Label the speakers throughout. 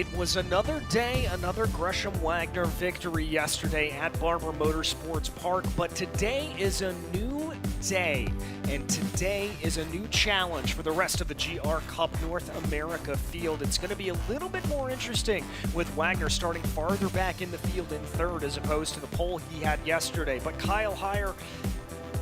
Speaker 1: It was another day, another Gresham Wagner victory yesterday at Barber Motorsports Park, but today is a new day, and today is a new challenge for the rest of the GR Cup North America field. It's going to be a little bit more interesting with Wagner starting farther back in the field in third as opposed to the pole he had yesterday. But Kyle Heyer,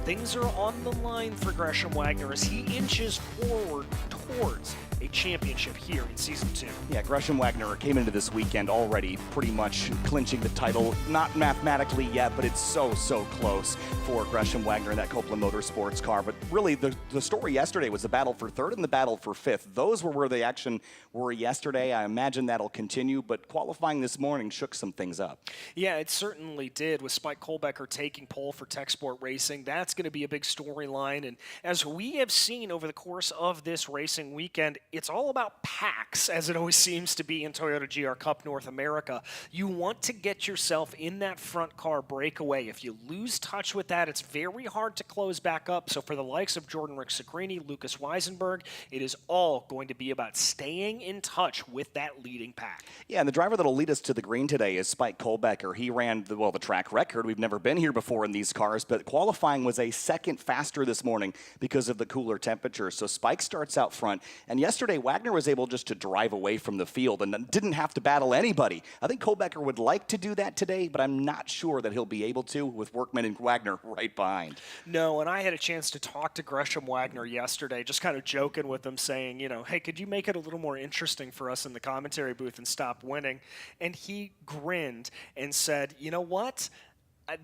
Speaker 1: things are on the line for Gresham Wagner as he inches forward towards a championship here in Season 2.
Speaker 2: Yeah, Gresham Wagner came into this weekend already pretty much clinching the title. Not mathematically yet, but it's so close for Gresham Wagner in that Copeland Motorsports car. But really, the story yesterday was the battle for third and the battle for fifth. Those were where the action were yesterday. I imagine that'll continue, but qualifying this morning shook some things up.
Speaker 1: Yeah, it certainly did, with Spike Kohlbecker taking pole for Tech Sport Racing. That's going to be a big storyline, and as we have seen over the course of this racing weekend, it's all about packs, as it always seems to be in Toyota GR Cup North America. You want to get yourself in that front car breakaway. If you lose touch with that, it's very hard to close back up. So for the likes of Jordan Rick-Sacrini, Lucas Weisenberg, it is all going to be about staying in touch with that leading pack.
Speaker 2: Yeah, and the driver that'll lead us to the green today is Spike Kohlbecker. He ran the track record. We've never been here before in these cars, but qualifying was a second faster this morning because of the cooler temperatures. So Spike starts out front, and yesterday Wagner was able just to drive away from the field and didn't have to battle anybody. I think Kohlbecker would like to do that today, but I'm not sure that he'll be able to with Workman and Wagner right behind.
Speaker 1: No, and I had a chance to talk to Gresham Wagner yesterday, just kind of joking with him, saying, you know, hey, could you make it a little more interesting for us in the commentary booth and stop winning? And he grinned and said, you know what?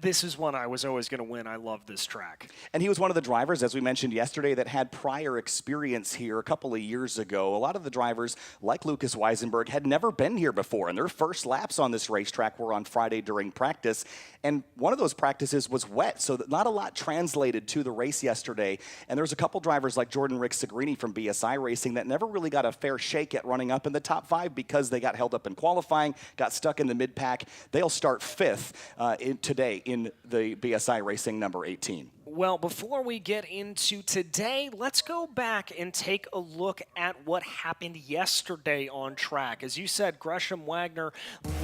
Speaker 1: This is one I was always going to win. I love this track.
Speaker 2: And he was one of the drivers, as we mentioned yesterday, that had prior experience here a couple of years ago. A lot of the drivers, like Lucas Weisenberg, had never been here before, and their first laps on this racetrack were on Friday during practice. And one of those practices was wet, so that not a lot translated to the race yesterday. And there's a couple drivers like Jordan Rick-Sacrini from BSI Racing that never really got a fair shake at running up in the top five because they got held up in qualifying, got stuck in the mid-pack. They'll start fifth today in the BSI Racing number 18.
Speaker 1: Well, before we get into today, let's go back and take a look at what happened yesterday on track. As you said, Gresham Wagner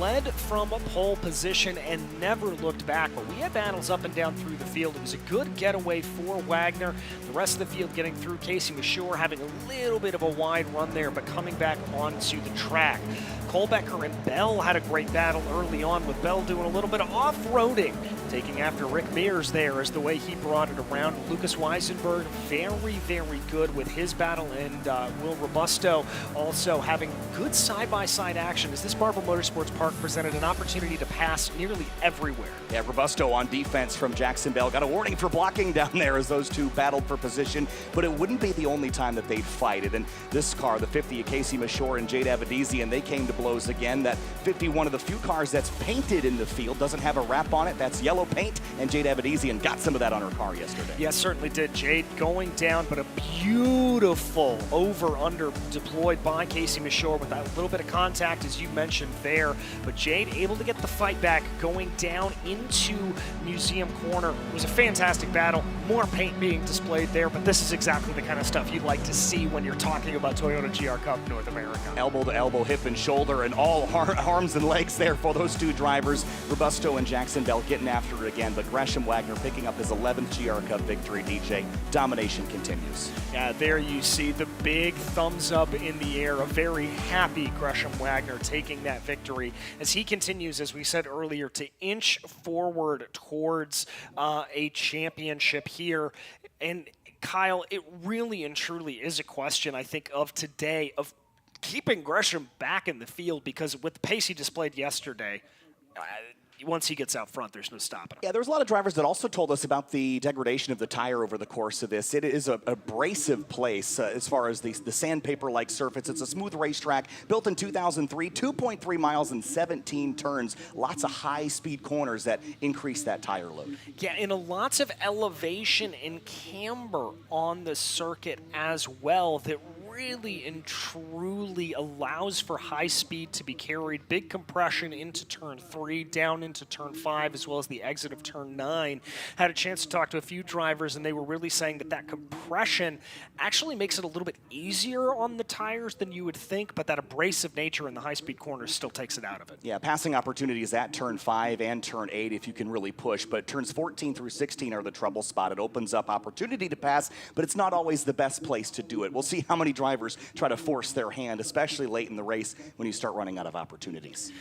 Speaker 1: led from a pole position and never looked back, but we had battles up and down through the field. It was a good getaway for Wagner. The rest of the field getting through. Casey Mashore having a little bit of a wide run there, but coming back onto the track. Kohlbecker and Bell had a great battle early on, with Bell doing a little bit of off-roading, taking after Rick Mears there as the way he brought it around. Lucas Weisenberg very good with his battle, and Will Robusto also having good side-by-side action as this Barber Motorsports Park presented an opportunity to pass nearly everywhere.
Speaker 2: Yeah, Robusto on defense from Jackson Bell got a warning for blocking down there as those two battled for position, but it wouldn't be the only time that they'd fight it. And this car, the 50 of Casey Mashore and Jade Avedizian, they came to blows again. That 50, one of the few cars that's painted in the field, doesn't have a wrap on it. That's yellow paint, and Jade Avedizian got some of that on her car yesterday.
Speaker 1: Yes, certainly did. Jade going down, but a beautiful over-under deployed by Casey Mashore with that little bit of contact, as you mentioned there. But Jade able to get the fight back, going down into Museum Corner. It was a fantastic battle. More paint being displayed there, but this is exactly the kind of stuff you'd like to see when you're talking about Toyota GR Cup North America.
Speaker 2: Elbow to elbow, hip and shoulder, and all arms and legs there for those two drivers. Robusto and Jackson Bell getting after it again, but Gresham Wagner picking up his 11th GR Cup victory. DJ, domination continues.
Speaker 1: Yeah, there you see the big thumbs up in the air. A very happy Gresham Wagner taking that victory as he continues, as we said earlier, to inch forward towards a championship here. And Kyle, it really and truly is a question, I think, of today, of keeping Gresham back in the field, because with the pace he displayed yesterday, once he gets out front, there's no stopping him.
Speaker 2: Yeah, there was a lot of drivers that also told us about the degradation of the tire over the course of this. It is an abrasive place as far as the sandpaper-like surface. It's a smooth racetrack built in 2003, 2.3 miles and 17 turns. Lots of high-speed corners that increase that tire load.
Speaker 1: Yeah, and lots of elevation and camber on the circuit as well that really and truly allows for high speed to be carried, big compression into turn 3, down into turn 5, as well as the exit of turn 9. Had a chance to talk to a few drivers, and they were really saying that that compression actually makes it a little bit easier on the tires than you would think, but that abrasive nature in the high-speed corners still takes it out of it.
Speaker 2: Yeah, passing opportunities at turn 5 and turn 8 if you can really push, but turns 14 through 16 are the trouble spot. It opens up opportunity to pass, but it's not always the best place to do it. We'll see how many drivers try to force their hand, especially late in the race when you start running out of opportunities.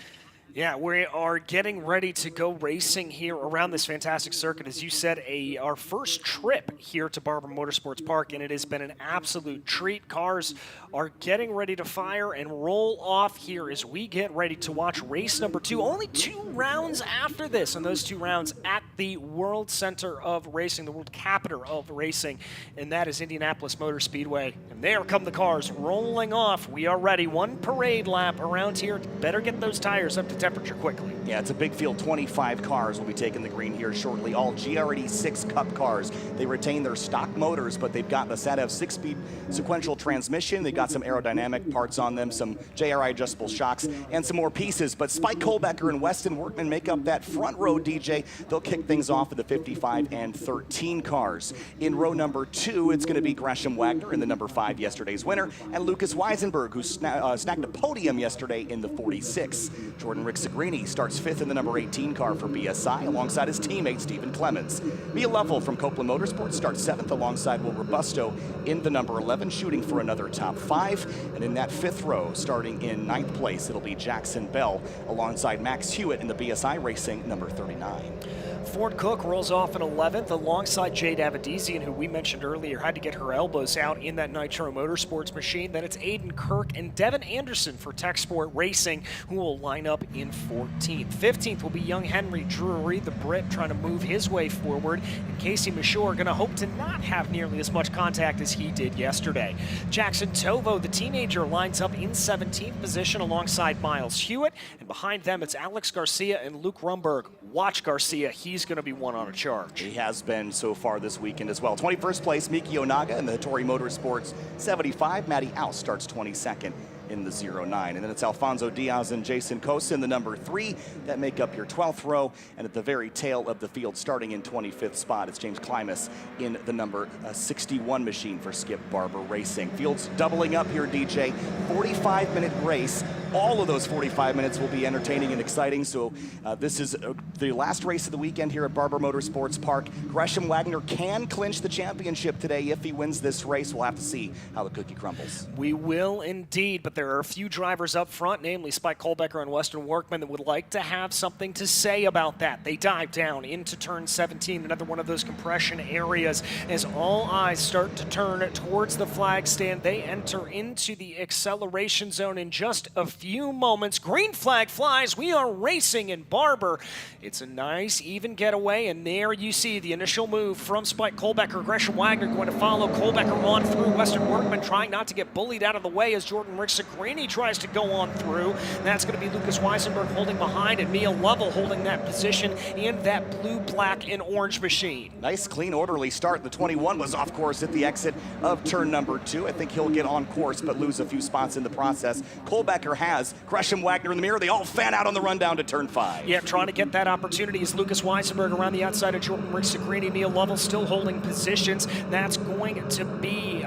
Speaker 1: Yeah, we are getting ready to go racing here around this fantastic circuit. As you said, our first trip here to Barber Motorsports Park, and it has been an absolute treat. Cars are getting ready to fire and roll off here as we get ready to watch race number 2. Only 2 rounds after this, and those 2 rounds at the World Center of Racing, the World Capital of Racing, and that is Indianapolis Motor Speedway. And there come the cars rolling off. We are ready. 1 parade lap around here. Better get those tires up to temperature quickly.
Speaker 2: Yeah, it's a big field. 25 cars will be taking the green here shortly. All GRD 6 Cup cars. They retain their stock motors, but they've got the SATEV 6-speed sequential transmission. They've got some aerodynamic parts on them, some JRI adjustable shocks, and some more pieces. But Spike Kohlbecker and Weston Workman make up that front row, DJ. They'll kick things off with the 55 and 13 cars. In row number 2, it's going to be Gresham Wagner in the number 5, yesterday's winner, and Lucas Weisenberg, who snagged a podium yesterday in the 46. Jordan Ricksagrini starts 5th in the number 18 car for BSI alongside his teammate Stephen Clemens. Mia Lovell from Copeland Motorsports starts 7th alongside Will Robusto in the number 11, shooting for another top 5. And in that 5th row, starting in 9th place, it'll be Jackson Bell alongside Max Hewitt in the BSI Racing number 39.
Speaker 1: Ford Cook rolls off in 11th alongside Jade Avedizian, who we mentioned earlier had to get her elbows out in that Nitro Motorsports machine. Then it's Aiden Kirk and Devin Anderson for Tech Sport Racing, who will line up in 14th. 15th will be young Henry Drury, the Brit, trying to move his way forward. And Casey Mashore going to hope to not have nearly as much contact as he did yesterday. Jackson Tovo, the teenager, lines up in 17th position alongside Miles Hewitt. And behind them, it's Alex Garcia and Luke Rumberg. Watch Garcia. He's going to be one on a charge.
Speaker 2: He has been so far this weekend as well. 21st place, Miki Onaga in the Hattori Motorsports 75. Matty Oust starts 22nd in the 09. And then it's Alfonso Diaz and Jason Cosa in the number 3 that make up your 12th row. And at the very tail of the field, starting in 25th spot, it's James Klimas in the number 61 machine for Skip Barber Racing. Field's doubling up here, DJ. 45-minute race. All of those 45 minutes will be entertaining and exciting. So this is the last race of the weekend here at Barber Motorsports Park. Gresham Wagner can clinch the championship today if he wins this race. We'll have to see how the cookie crumbles.
Speaker 1: We will indeed, but there are a few drivers up front, namely Spike Kohlbecker and Weston Workman, that would like to have something to say about that. They dive down into turn 17, another one of those compression areas. As all eyes start to turn towards the flag stand, they enter into the acceleration zone in just a few moments. Green flag flies. We are racing in Barber. It's a nice, even getaway, and there you see the initial move from Spike Kohlbecker. Gresham Wagner going to follow Kohlbecker on through. Weston Workman trying not to get bullied out of the way as Jordan Ricksagrini tries to go on through. That's going to be Lucas Weisenberg holding behind, and Mia Lovell holding that position in that blue, black, and orange machine.
Speaker 2: Nice, clean, orderly start. The 21 was off course at the exit of turn number 2. I think he'll get on course, but lose a few spots in the process. Kohlbecker has Gresham Wagner in the mirror. They all fan out on the run down to turn 5.
Speaker 1: Yeah, trying to get that opportunity is Lucas Weisenberg around the outside of Jordan Ricksagrini. Mia Lovell still holding positions. That's going to be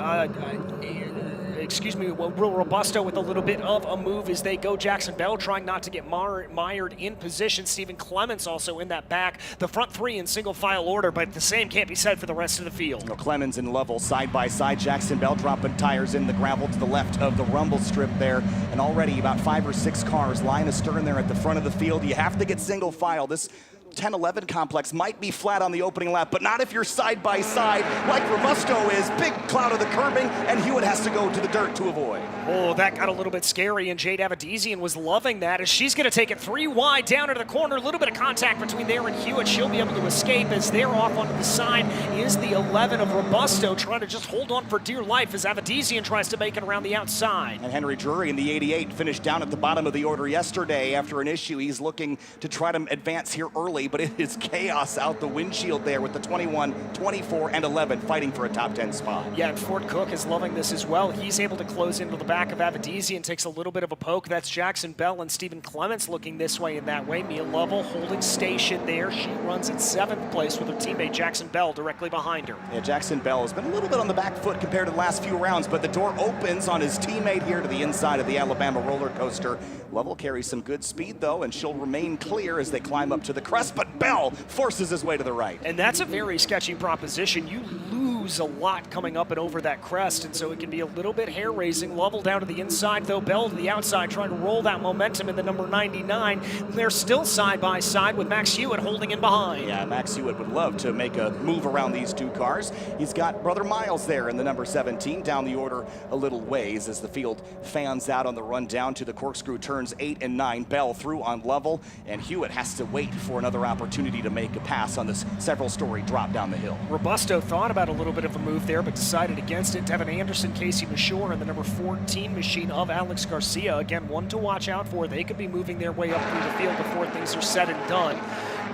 Speaker 1: Will Robusto with a little bit of a move as they go. Jackson Bell trying not to get mired in position. Stephen Clemens also in that back. The front 3 in single file order, but the same can't be said for the rest of the field.
Speaker 2: Well, Clemens and Lovell side by side. Jackson Bell dropping tires in the gravel to the left of the rumble strip there. And already about 5 or 6 cars line astern there at the front of the field. You have to get single file. This 10-11 complex might be flat on the opening lap, but not if you're side by side like Robusto is. Big cloud of the curbing, and Hewitt has to go to the dirt to avoid.
Speaker 1: Oh, that got a little bit scary, and Jade Avedizian was loving that as she's going to take it 3 wide down into the corner. A little bit of contact between there and Hewitt. She'll be able to escape as they're off onto the side. Is the 11 of Robusto trying to just hold on for dear life as Avedizian tries to make it around the outside.
Speaker 2: And Henry Drury in the 88 finished down at the bottom of the order yesterday after an issue. He's looking to try to advance here early. early, but it is chaos out the windshield there with the 21, 24, and 11 fighting for a top 10 spot.
Speaker 1: Yeah, and Ford Cook is loving this as well. He's able to close into the back of Avedisi and takes a little bit of a poke. That's Jackson Bell and Stephen Clements looking this way and that way. Mia Lovell holding station there. She runs in 7th place with her teammate Jackson Bell directly behind her.
Speaker 2: Yeah, Jackson Bell has been a little bit on the back foot compared to the last few rounds, but the door opens on his teammate here to the inside of the Alabama roller coaster. Lovell carries some good speed, though, and she'll remain clear as they climb up to the crest, but Bell forces his way to the right.
Speaker 1: And that's a very sketchy proposition. You lose a lot coming up and over that crest, and so it can be a little bit hair-raising. Lovell down to the inside, though. Bell to the outside, trying to roll that momentum in the number 99. They're still side by side with Max Hewitt holding in behind.
Speaker 2: Yeah, Max Hewitt would love to make a move around these two cars. He's got brother Miles there in the number 17, down the order a little ways as the field fans out on the run down to the corkscrew turns 8 and 9. Bell through on Lovell, and Hewitt has to wait for another opportunity to make a pass on this several-story drop down the hill.
Speaker 1: Robusto thought about a little bit of a move there, but decided against it. Devin Anderson, Casey Mashore, and the number 14 machine of Alex Garcia. Again, one to watch out for. They could be moving their way up through the field before things are said and done.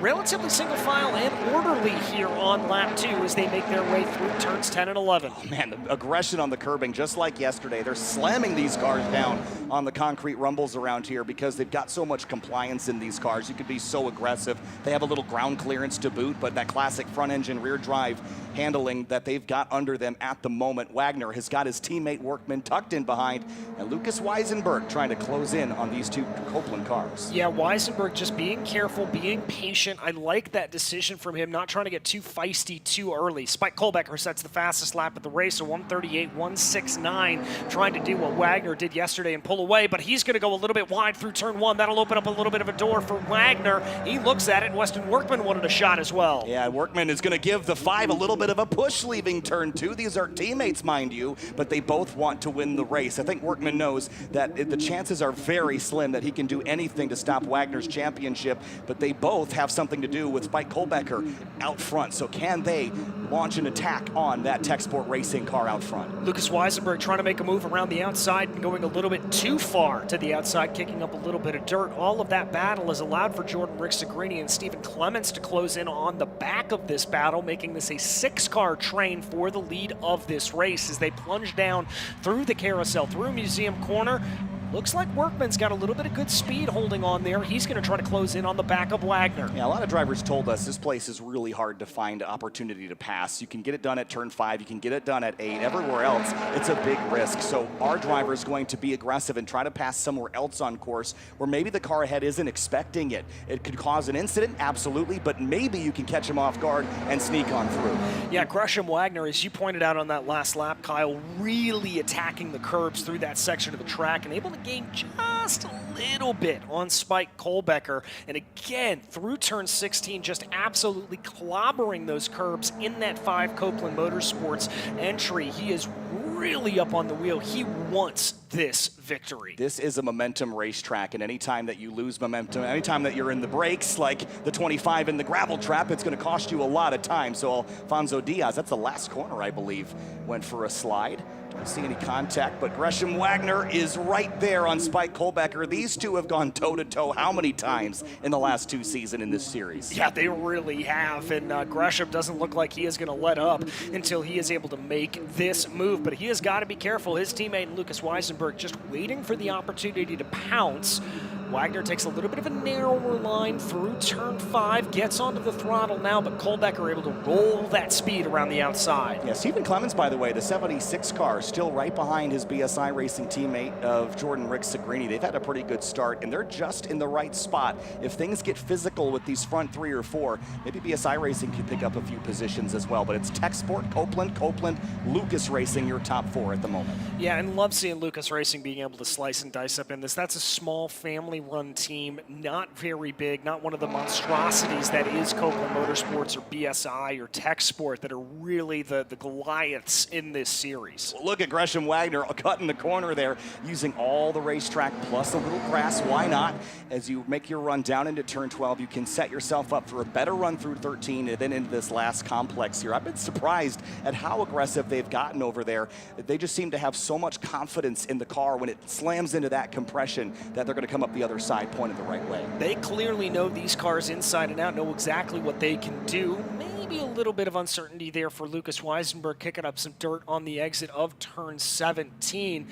Speaker 1: Relatively single file and orderly here on lap 2 as they make their way through turns 10 and 11.
Speaker 2: Oh man, the aggression on the curbing, just like yesterday. They're slamming these cars down on the concrete rumbles around here because they've got so much compliance in these cars. You could be so aggressive. They have a little ground clearance to boot, but that classic front engine rear drive handling that they've got under them at the moment. Wagner has got his teammate Workman tucked in behind, and Lucas Weisenberg trying to close in on these two Copeland cars.
Speaker 1: Yeah, Weisenberg just being careful, being patient. I like that decision from him, not trying to get too feisty too early. Spike Kohlbecker sets the fastest lap of the race, a 1:38.169, trying to do what Wagner did yesterday and pull away, but he's going to go a little bit wide through turn 1. That'll open up a little bit of a door for Wagner. He looks at it, and Weston Workman wanted a shot as well.
Speaker 2: Yeah, Workman is going to give the 5 a little bit of a push leaving turn 2. These are teammates, mind you, but they both want to win the race. I think Workman knows that the chances are very slim that he can do anything to stop Wagner's championship, but they both have something to do with Spike Kohlbecker out front. So can they launch an attack on that Tech Sport Racing car out front?
Speaker 1: Lucas Weisenberg trying to make a move around the outside and going a little bit too far to the outside, kicking up a little bit of dirt. All of that battle has allowed for Jordan Rick-Sagrini and Stephen Clements to close in on the back of this battle, making this a 6-car train for the lead of this race as they plunge down through the carousel, through Museum Corner. Looks like Workman's got a little bit of good speed holding on there. He's going to try to close in on the back of Wagner.
Speaker 2: Yeah, a lot of drivers told us this place is really hard to find opportunity to pass. You can get it done at turn 5, you can get it done at 8. Everywhere else, it's a big risk. So our driver is going to be aggressive and try to pass somewhere else on course where maybe the car ahead isn't expecting it. It could cause an incident, absolutely, but maybe you can catch him off guard and sneak on through.
Speaker 1: Yeah, Gresham Wagner, as you pointed out on that last lap, Kyle, really attacking the curbs through that section of the track and able to gain just a little bit on Spike Kohlbecker. And again, through turn 16, just absolutely clobbering those curbs in that 5 Copeland Motorsports entry. He is really up on the wheel. He wants this victory.
Speaker 2: This is a momentum racetrack, and anytime that you lose momentum, anytime that you're in the brakes, like the 25 in the gravel trap, it's going to cost you a lot of time. So Alfonso Diaz, that's the last corner, I believe, went for a slide. Don't see any contact, but Gresham Wagner is right there on Spike Kohlbecker. These two have gone toe-to-toe how many times in the last 2 seasons in this series?
Speaker 1: Yeah, they really have, and Gresham doesn't look like he is going to let up until he is able to make this move, but he has got to be careful. His teammate Lucas Weisenberg just waiting for the opportunity to pounce. Wagner takes a little bit of a narrower line through turn 5, gets onto the throttle now, but Kohlbecker able to roll that speed around the outside.
Speaker 2: Yeah, Stephen Clements, by the way, the 76 car, still right behind his BSI Racing teammate of Jordan Rick-Sagrini. They've had a pretty good start, and they're just in the right spot. If things get physical with these front 3 or 4, maybe BSI Racing can pick up a few positions as well, but it's Tech Sport, Copeland, Lucas Racing, your top 4 at the moment.
Speaker 1: Yeah, and love seeing Lucas Racing being able to slice and dice up in this. That's a small family-run team, not very big, not one of the monstrosities that is Copeland Motorsports or BSI or Tech Sport that are really the Goliaths in this series.
Speaker 2: Well, look at Gresham Wagner cutting the corner there, using all the racetrack plus a little grass. Why not? As you make your run down into turn 12, you can set yourself up for a better run through 13 and then into this last complex here. I've been surprised at how aggressive they've gotten over there. They just seem to have so much confidence in the car when it slams into that compression that they're going to come up the other other side pointed the right way.
Speaker 1: They clearly know these cars inside and out, know exactly what they can do. Maybe a little bit of uncertainty there for Lucas Weisenberg, kicking up some dirt on the exit of turn 17.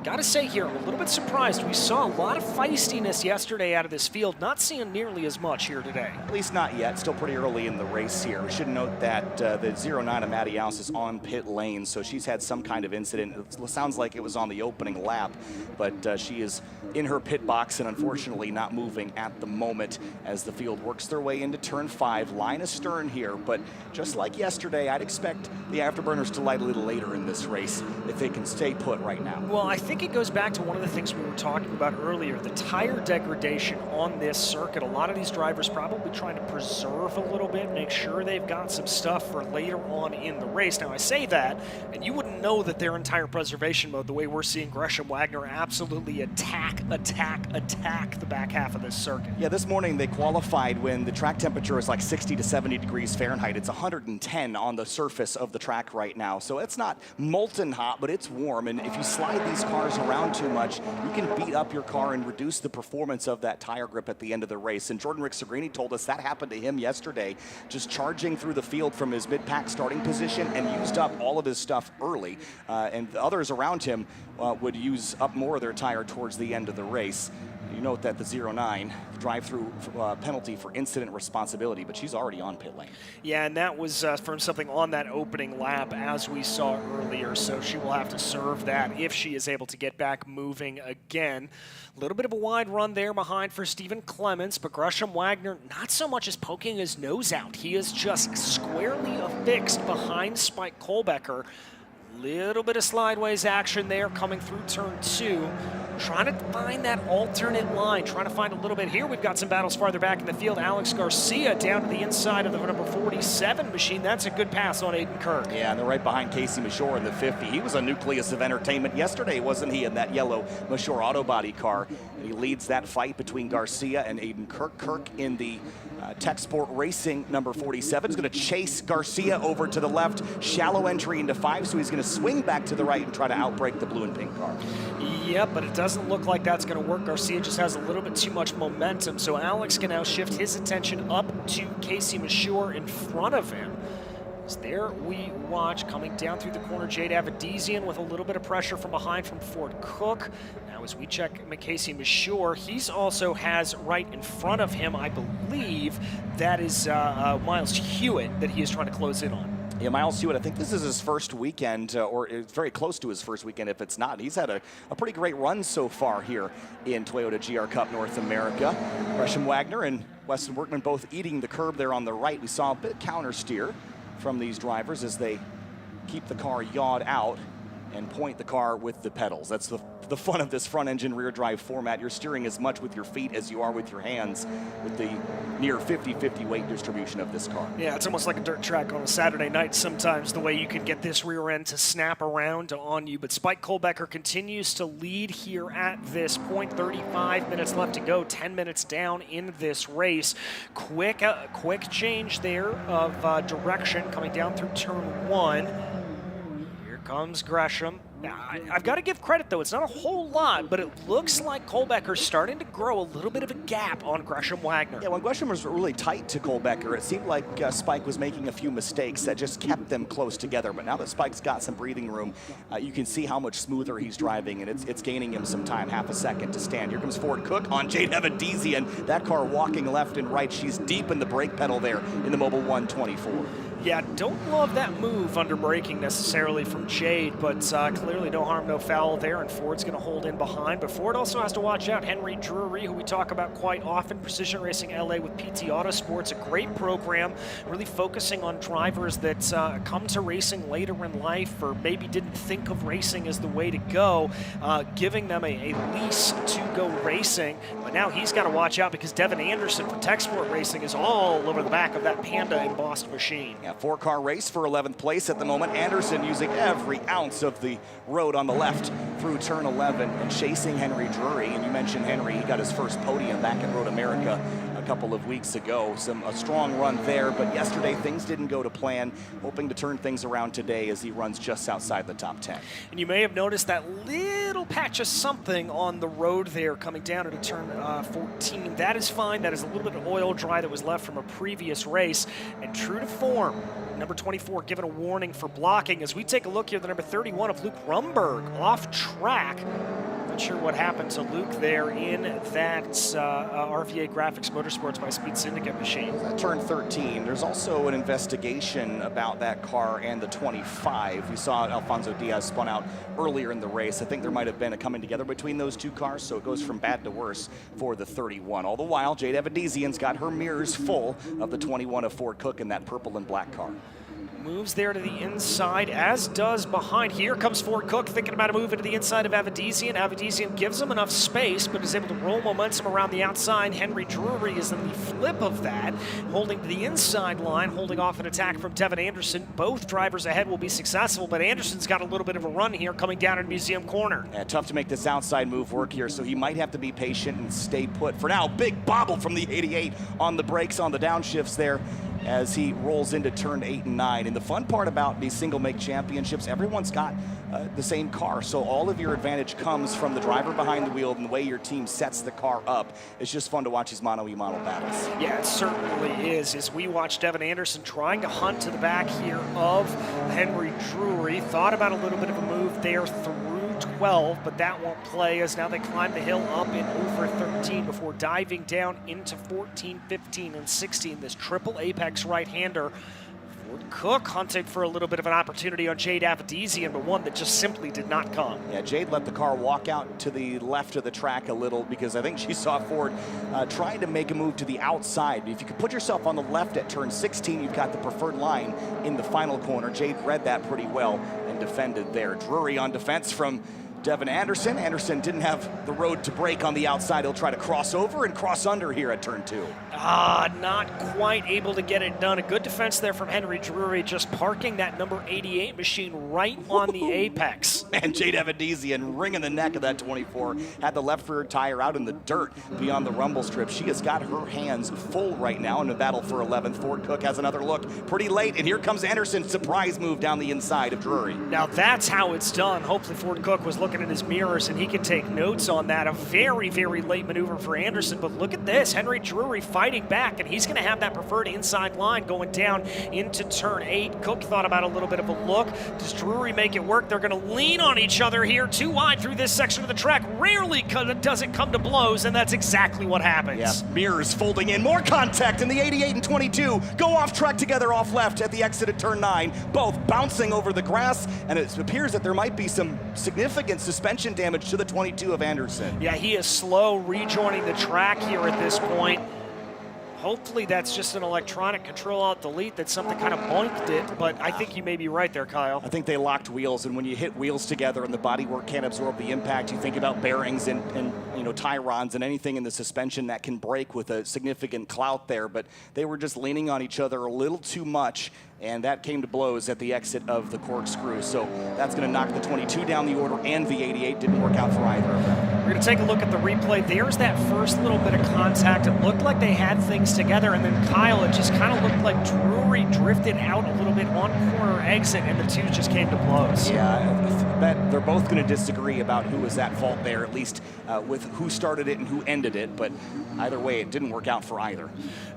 Speaker 1: Got to say here, I'm a little bit surprised. We saw a lot of feistiness yesterday out of this field. Not seeing nearly as much here today.
Speaker 2: At least not yet. Still pretty early in the race here. We should note that the 09 of Maddie House is on pit lane, so she's had some kind of incident. It sounds like it was on the opening lap, but she is in her pit box and unfortunately not moving at the moment as the field works their way into turn 5. Line astern here, but just like yesterday, I'd expect the Afterburners to light a little later in this race if they can stay put right now.
Speaker 1: Well, I think it goes back to one of the things we were talking about earlier, the tire degradation on this circuit. A lot of these drivers probably trying to preserve a little bit, make sure they've got some stuff for later on in the race. Now, I say that, and you wouldn't know that they're in tire preservation mode the way we're seeing Gresham Wagner absolutely attack the back half of this circuit.
Speaker 2: Yeah, this morning they qualified when the track temperature is like 60 to 70 degrees Fahrenheit. It's 110 on the surface of the track right now. So it's not molten hot, but it's warm. And if you slide these cars around too much, you can beat up your car and reduce the performance of that tire grip at the end of the race. And Jordan Rick-Segrini told us that happened to him yesterday, just charging through the field from his mid-pack starting position and used up all of his stuff early. And the others around him would use up more of their tire towards the end of the race. You note that the 09 drive-through penalty for incident responsibility, but she's already on pit lane.
Speaker 1: Yeah, and that was from something on that opening lap as we saw earlier, so she will have to serve that if she is able to get back moving again. A little bit of a wide run there behind for Stephen Clements, but Gresham Wagner not so much as poking his nose out. He is just squarely affixed behind Spike Kohlbecker. Little bit of slideways action there coming through turn 2. Trying to find that alternate line, trying to find a little bit here. We've got some battles farther back in the field. Alex Garcia down to the inside of the number 47 machine. That's a good pass on Aiden Kirk.
Speaker 2: Yeah, and they're right behind Casey Mashore in the 50. He was a nucleus of entertainment yesterday, wasn't he, in that yellow Mashore auto body car. And he leads that fight between Garcia and Aiden Kirk. Kirk in the Tech Sport Racing number 47 is going to chase Garcia over to the left. Shallow entry into 5, so he's going to swing back to the right and try to outbrake the blue and pink car.
Speaker 1: Yep, but it doesn't look like that's going to work. Garcia just has a little bit too much momentum, so Alex can now shift his attention up to Casey Mashore in front of him. So there we watch, coming down through the corner, Jade Avedizian with a little bit of pressure from behind from Ford Cook. Now as we check Casey Mashore, he's also has right in front of him, I believe, that is Miles Hewitt that he is trying to close in on.
Speaker 2: Yeah, Miles Hewitt, I think this is his first weekend, or it's very close to his first weekend if it's not. He's had a pretty great run so far here in Toyota GR Cup North America. Gresham Wagner and Weston Workman both eating the curb there on the right. We saw a bit of counter steer from these drivers as they keep the car yawed out and point the car with the pedals. That's the fun of this front engine rear drive format. You're steering as much with your feet as you are with your hands with the near 50-50 weight distribution of this car.
Speaker 1: Yeah, it's almost like a dirt track on a Saturday night sometimes, the way you can get this rear end to snap around on you. But Spike Kohlbecker continues to lead here at this point. 35 minutes left to go, 10 minutes down in this race. Quick change there of direction coming down through turn 1. Here comes Gresham. Now, I've got to give credit, though. It's not a whole lot, but it looks like Kohlbecker's starting to grow a little bit of a gap on Gresham Wagner.
Speaker 2: Yeah, when Gresham was really tight to Kohlbecker, it seemed like Spike was making a few mistakes that just kept them close together. But now that Spike's got some breathing room, you can see how much smoother he's driving, and it's gaining him some time, half a second to stand. Here comes Ford Cook on Jade Avedizian. That car walking left and right. She's deep in the brake pedal there in the Mobil 124.
Speaker 1: Yeah, don't love that move under braking necessarily from Jade, but clearly no harm, no foul there, and Ford's going to hold in behind. But Ford also has to watch out Henry Drury, who we talk about quite often, Precision Racing LA with PT Autosports, a great program, really focusing on drivers that come to racing later in life or maybe didn't think of racing as the way to go, giving them a lease to go racing. But now he's got to watch out because Devin Anderson from Tech Sport Racing is all over the back of that Panda embossed machine.
Speaker 2: Yeah, 4-car race for 11th place at the moment. Anderson using every ounce of the road on the left through turn 11 and chasing Henry Drury. And you mentioned Henry, he got his first podium back at Road America a couple of weeks ago. A strong run there, but yesterday things didn't go to plan. Hoping to turn things around today as he runs just outside the top 10.
Speaker 1: And you may have noticed that little patch of something on the road there coming down into turn 14. That is fine. That is a little bit of oil dry that was left from a previous race. And true to form, number 24 given a warning for blocking. As we take a look here, the number 31 of Luke Rumberg off track. Not sure what happened to Luke there in that RVA Graphics Motorsports by Speed Syndicate machine.
Speaker 2: At turn 13, there's also an investigation about that car and the 25. We saw Alfonso Diaz spun out earlier in the race. I think there might have been a coming together between those two cars, so it goes from bad to worse for the 31. All the while, Jade Evadizian's got her mirrors full of the 21 of Ford Cook in that purple and black car.
Speaker 1: Moves there to the inside, as does behind. Here comes Ford Cook thinking about a move into the inside of Evadizian. Evadizian gives him enough space, but is able to roll momentum around the outside. Henry Drury is in the flip of that, holding to the inside line, holding off an attack from Devin Anderson. Both drivers ahead will be successful, but Anderson's got a little bit of a run here coming down in Museum Corner.
Speaker 2: Yeah, tough to make this outside move work here, so he might have to be patient and stay put. For now, big bobble from the 88 on the brakes on the downshifts there as he rolls into turn 8 and 9. And the fun part about these single make championships, everyone's got the same car, so all of your advantage comes from the driver behind the wheel and the way your team sets the car up. It's just fun to watch these mono-e-mono battles.
Speaker 1: Yeah, it certainly is. As we watch Devin Anderson trying to hunt to the back here of Henry Drury. Thought about a little bit of a move there through 12, but that won't play as now they climb the hill up in over 13 before diving down into 14, 15, and 16. This triple apex right-hander. Ford Cook hunted for a little bit of an opportunity on Jade Evadizian, but one that just simply did not come.
Speaker 2: Yeah, Jade let the car walk out to the left of the track a little because I think she saw Ford trying to make a move to the outside. If you could put yourself on the left at turn 16, you've got the preferred line in the final corner. Jade read that pretty well and defended there. Drury on defense from Devin Anderson. Anderson didn't have the road to break on the outside. He'll try to cross over and cross under here at turn 2.
Speaker 1: Not quite able to get it done. A good defense there from Henry Drury, just parking that number 88 machine right on the apex.
Speaker 2: And Jade Evadizian wringing the neck of that 24. Had the left rear tire out in the dirt beyond the rumble strip. She has got her hands full right now in the battle for 11th. Ford Cook has another look pretty late, and here comes Anderson's surprise move down the inside of Drury.
Speaker 1: Now that's how it's done. Hopefully Ford Cook was looking in his mirrors and he can take notes on that. A very, very late maneuver for Anderson, but look at this. Henry Drury fighting back, and he's going to have that preferred inside line going down into turn 8. Cook thought about a little bit of a look. Does Drury make it work? They're going to lean on each other here, too wide through this section of the track. Rarely does it come to blows, and that's exactly what happens.
Speaker 2: Yeah, mirrors folding in. More contact, and the 88 and 22 go off track together off left at the exit of turn 9, both bouncing over the grass, and it appears that there might be some significant suspension damage to the 22 of Anderson.
Speaker 1: Yeah, he is slow rejoining the track here at this point. Hopefully that's just an electronic control-alt-delete that something kind of boinked it, but I think you may be right there, Kyle.
Speaker 2: I think they locked wheels, and when you hit wheels together and the bodywork can't absorb the impact, you think about bearings and tie rods and anything in the suspension that can break with a significant clout there, but they were just leaning on each other a little too much, and that came to blows at the exit of the corkscrew. So that's going to knock the 22 down the order, and the 88 didn't work out for either of them.
Speaker 1: We're going to take a look at the replay. There's that first little bit of contact. It looked like they had things together, and then Kyle, it just kind of looked like Drury drifted out a little bit on corner exit, and the two just came to blows.
Speaker 2: Yeah, I bet they're both going to disagree about who was at fault there, at least with who started it and who ended it, but either way, it didn't work out for either.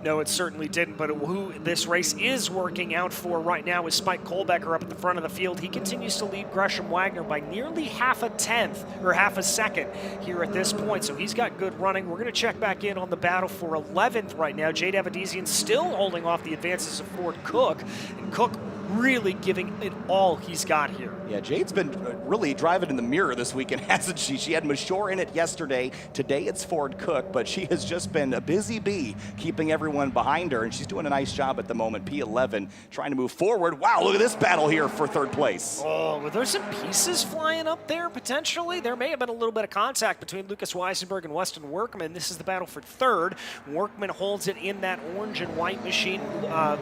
Speaker 1: No, it certainly didn't, but who this race is working out for right now is Spike Kohlbecker up at the front of the field. He continues to lead Gresham Wagner by nearly half a second here at this point, so he's got good running. We're going to check back in on the battle for 11th right now. Jade Evadizian still holding off the advances of Ford Cook, and Cook really giving it all he's got here.
Speaker 2: Yeah, Jade's been really driving in the mirror this weekend, hasn't she? She had Mashore in it yesterday. Today it's Ford Cook, but she has just been a busy bee keeping everyone behind her, and she's doing a nice job at the moment. P11 trying to move forward. Wow, look at this battle here for third place.
Speaker 1: Oh, were there some pieces flying up there potentially? There may have been a little bit of contact between Lucas Weisenberg and Weston Workman. This is the battle for third. Workman holds it in that orange and white machine.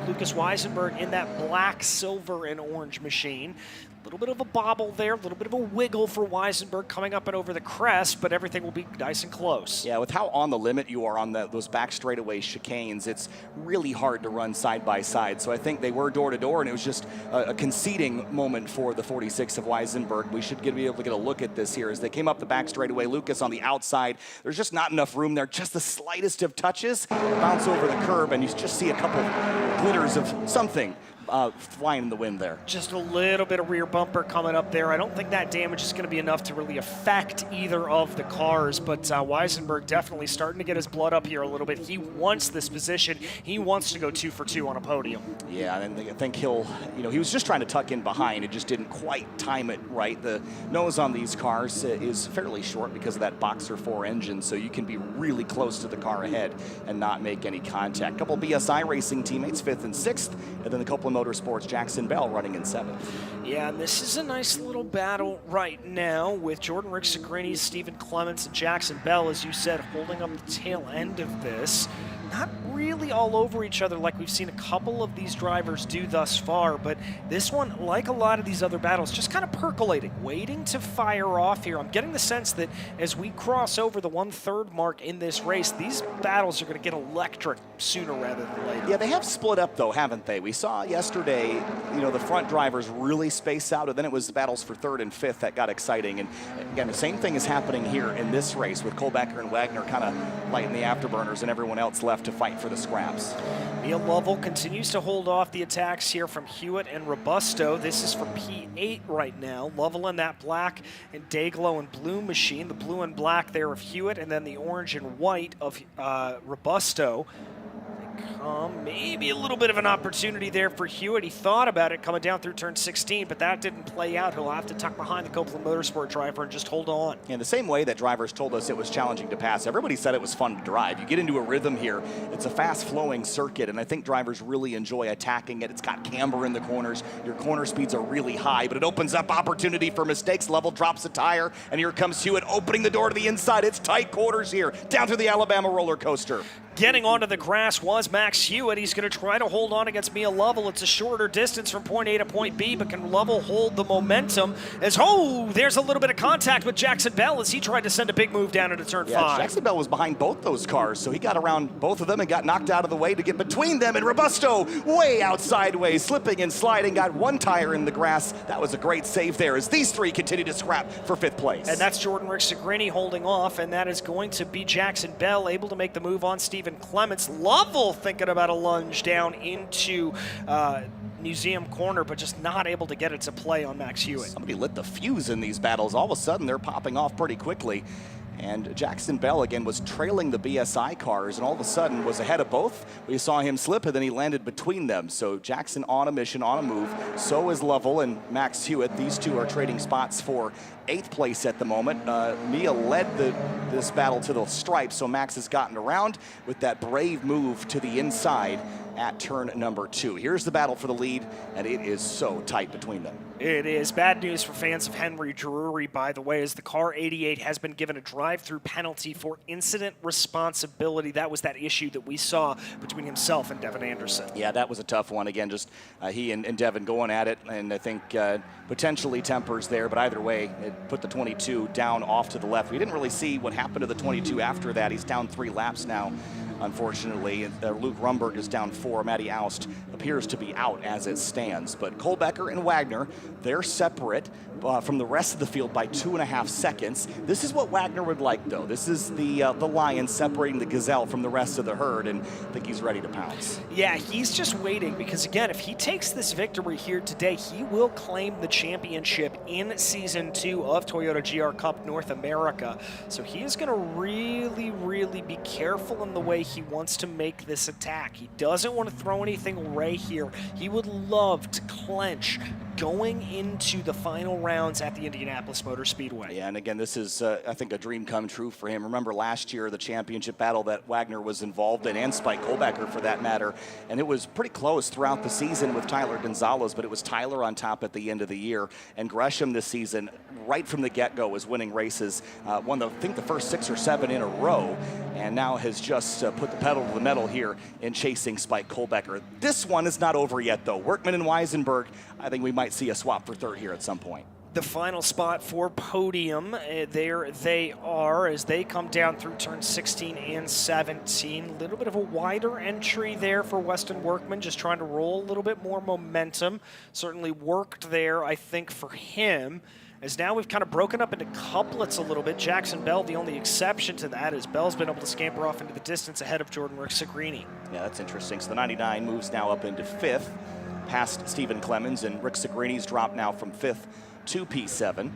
Speaker 1: Lucas Weisenberg in that black, silver, and orange machine. little bit of a bobble there, a little bit of a wiggle for Weisenberg coming up and over the crest, but everything will be nice and close.
Speaker 2: Yeah, with how on the limit you are on those back straightaway chicanes, it's really hard to run side by side. So I think they were door to door, and it was just a conceding moment for the 46 of Weisenberg. We should be able to get a look at this here as they came up the back straightaway. Lucas on the outside. There's just not enough room there. Just the slightest of touches, bounce over the curb, and you just see a couple glitters of something flying in the wind there.
Speaker 1: Just a little bit of rear bumper coming up there. I don't think that damage is going to be enough to really affect either of the cars, but Weisenberg definitely starting to get his blood up here a little bit. He wants this position. He wants to go 2 for 2 on a podium.
Speaker 2: Yeah, and I think he was just trying to tuck in behind. It just didn't quite time it right. The nose on these cars is fairly short because of that Boxer 4 engine, so you can be really close to the car ahead and not make any contact. Couple BSI racing teammates, 5th and 6th, and then the Copeland Motorsports, Jackson Bell running in 7th.
Speaker 1: Yeah, and this is a nice little battle right now with Jordan Rick-Sagrini, Stephen Clements, and Jackson Bell, as you said, holding up the tail end of this. Not really all over each other like we've seen a couple of these drivers do thus far, but this one, like a lot of these other battles, just kind of percolating, waiting to fire off here. I'm getting the sense that as we cross over the 1/3 mark in this race, these battles are going to get electric sooner rather than later.
Speaker 2: Yeah, they have split up though, haven't they? We saw yesterday, the front drivers really space out, and then it was the battles for 3rd and 5th that got exciting. And again, the same thing is happening here in this race with Kohlbecker and Wagner kind of lighting the afterburners and everyone else left to fight for the scraps.
Speaker 1: Neil Lovell continues to hold off the attacks here from Hewitt and Robusto. This is for P8 right now. Lovell in that black and Dayglow and blue machine. The blue and black there of Hewitt, and then the orange and white of Robusto. Maybe a little bit of an opportunity there for Hewitt. He thought about it coming down through turn 16, but that didn't play out. He'll have to tuck behind the Copeland Motorsport driver and just hold on.
Speaker 2: In the same way that drivers told us it was challenging to pass, everybody said it was fun to drive. You get into a rhythm here. It's a fast-flowing circuit, and I think drivers really enjoy attacking it. It's got camber in the corners. Your corner speeds are really high, but it opens up opportunity for mistakes. Lovell drops a tire, and here comes Hewitt opening the door to the inside. It's tight quarters here, down through the Alabama roller coaster.
Speaker 1: Getting onto the grass was Max Hewitt. He's going to try to hold on against Mia Lovell. It's a shorter distance from point A to point B, but can Lovell hold the momentum? There's a little bit of contact with Jackson Bell as he tried to send a big move down into turn 5.
Speaker 2: Jackson Bell was behind both those cars, so he got around both of them and got knocked out of the way to get between them. And Robusto way out sideways, slipping and sliding, got one tire in the grass. That was a great save there as these three continue to scrap for 5th place.
Speaker 1: And that's Jordan Rick-Sagrini holding off, and that is going to be Jackson Bell able to make the move on Stephen Clements. Lovell thinking about a lunge down into Museum Corner, but just not able to get it to play on Max Hewitt.
Speaker 2: Somebody lit the fuse in these battles. All of a sudden, they're popping off pretty quickly. And Jackson Bell, again, was trailing the BSI cars, and all of a sudden was ahead of both. We saw him slip, and then he landed between them. So Jackson on a mission, on a move. So is Lovell and Max Hewitt. These two are trading spots for 8th place at the moment. Mia led this battle to the stripes, so Max has gotten around with that brave move to the inside at turn number 2. Here's the battle for the lead, and it is so tight between them.
Speaker 1: It is bad news for fans of Henry Drury, by the way, as the car 88 has been given a drive-through penalty for incident responsibility. That was that issue that we saw between himself and Devin Anderson.
Speaker 2: Yeah, that was a tough one. Again, just he and Devin going at it, and I think potentially tempers there, but either way, it put the 22 down off to the left. We didn't really see what happened to the 22 after that. He's down 3 laps now. Unfortunately, Luke Rumberg is down 4. Matty Oust appears to be out as it stands. But Kohlbecker and Wagner, they're separate from the rest of the field by 2.5 seconds. This is what Wagner would like, though. This is the lion separating the gazelle from the rest of the herd, and I think he's ready to pounce.
Speaker 1: Yeah, he's just waiting because, again, if he takes this victory here today, he will claim the championship in Season 2 of Toyota GR Cup North America. So he is going to really, really be careful in the way he wants to make this attack. He doesn't want to throw anything away here. He would love to clench going into the final rounds at the Indianapolis Motor Speedway.
Speaker 2: Yeah, and again, this is, I think, a dream come true for him. Remember last year, the championship battle that Wagner was involved in, and Spike Kohlbecker for that matter, and it was pretty close throughout the season with Tyler Gonzalez, but it was Tyler on top at the end of the year. And Gresham this season, right from the get-go, was winning races, won, I think, the first 6 or 7 in a row, and now has just put the pedal to the metal here in chasing Spike Kohlbecker. This one is not over yet, though. Workman and Weisenberg, I think we might might see a swap for third here at some point.
Speaker 1: The final spot for Podium, there they are as they come down through turn 16 and 17. A little bit of a wider entry there for Weston Workman, just trying to roll a little bit more momentum. Certainly worked there, I think, for him. As now we've kind of broken up into couplets a little bit. Jackson Bell, the only exception to that, is Bell's been able to scamper off into the distance ahead of Jordan Rick-Sagrini.
Speaker 2: Yeah, that's interesting. So the 99 moves now up into 5th, past Stephen Clemens, and Rick-Sagrini's dropped now from 5th to P7,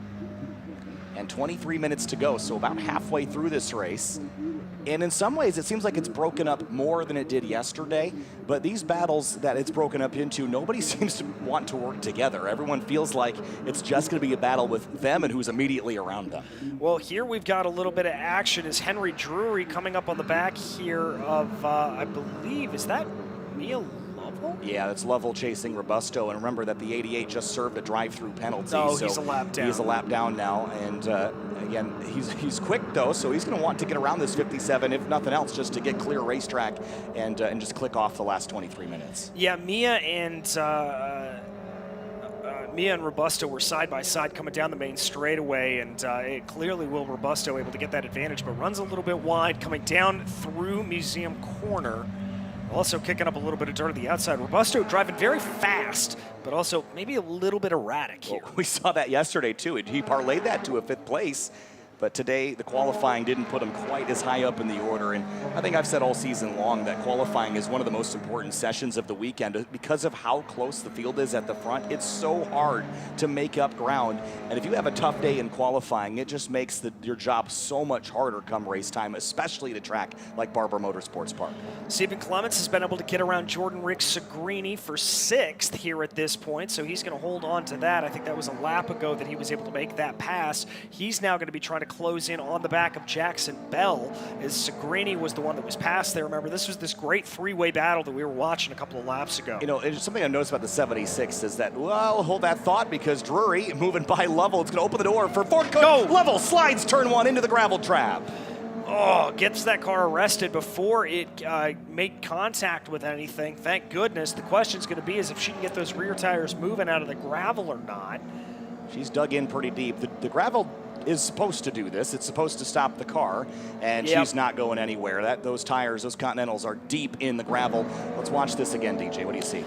Speaker 2: and 23 minutes to go, so about halfway through this race. And in some ways, it seems like it's broken up more than it did yesterday, but these battles that it's broken up into, nobody seems to want to work together. Everyone feels like it's just going to be a battle with them and who's immediately around them.
Speaker 1: Well, here we've got a little bit of action as Henry Drury coming up on the back here of, I believe, is that Mia?
Speaker 2: Yeah, that's Lovell chasing Robusto, and remember that the 88 just served a drive-through penalty.
Speaker 1: Oh,
Speaker 2: so
Speaker 1: he's a lap down.
Speaker 2: He's a lap down now, and again, he's quick though, so he's going to want to get around this 57, if nothing else, just to get clear racetrack and just click off the last 23 minutes.
Speaker 1: Yeah, Mia and Robusto were side by side coming down the main straightaway, and it clearly will Robusto able to get that advantage, but runs a little bit wide coming down through Museum Corner. Also kicking up a little bit of dirt on the outside. Robusto driving very fast, but also maybe a little bit erratic here.
Speaker 2: Well, we saw that yesterday, too. He parlayed that to a 5th place. But today, the qualifying didn't put him quite as high up in the order. And I think I've said all season long that qualifying is one of the most important sessions of the weekend because of how close the field is at the front. It's so hard to make up ground. And if you have a tough day in qualifying, it just makes your job so much harder come race time, especially at a track like Barber Motorsports Park.
Speaker 1: Stephen Clements has been able to get around Jordan Rick-Sagrini for 6th here at this point, so he's going to hold on to that. I think that was a lap ago that he was able to make that pass. He's now going to be trying to close in on the back of Jackson Bell, as Sagrini was the one that was passed there. Remember, this was this great three-way battle that we were watching a couple of laps ago.
Speaker 2: You know, it's something I noticed about the 76 is that, well, hold that thought, because Drury moving by Lovell. It's going to open the door for Ford Cook.
Speaker 1: Go!
Speaker 2: Lovell slides turn 1 into the gravel trap.
Speaker 1: Oh, gets that car arrested before it made contact with anything. Thank goodness. The question's going to be is if she can get those rear tires moving out of the gravel or not.
Speaker 2: She's dug in pretty deep. The gravel is supposed to do this. It's supposed to stop the car, and she's not going anywhere. Those tires, those Continentals are deep in the gravel. Let's watch this again, DJ. What do you see?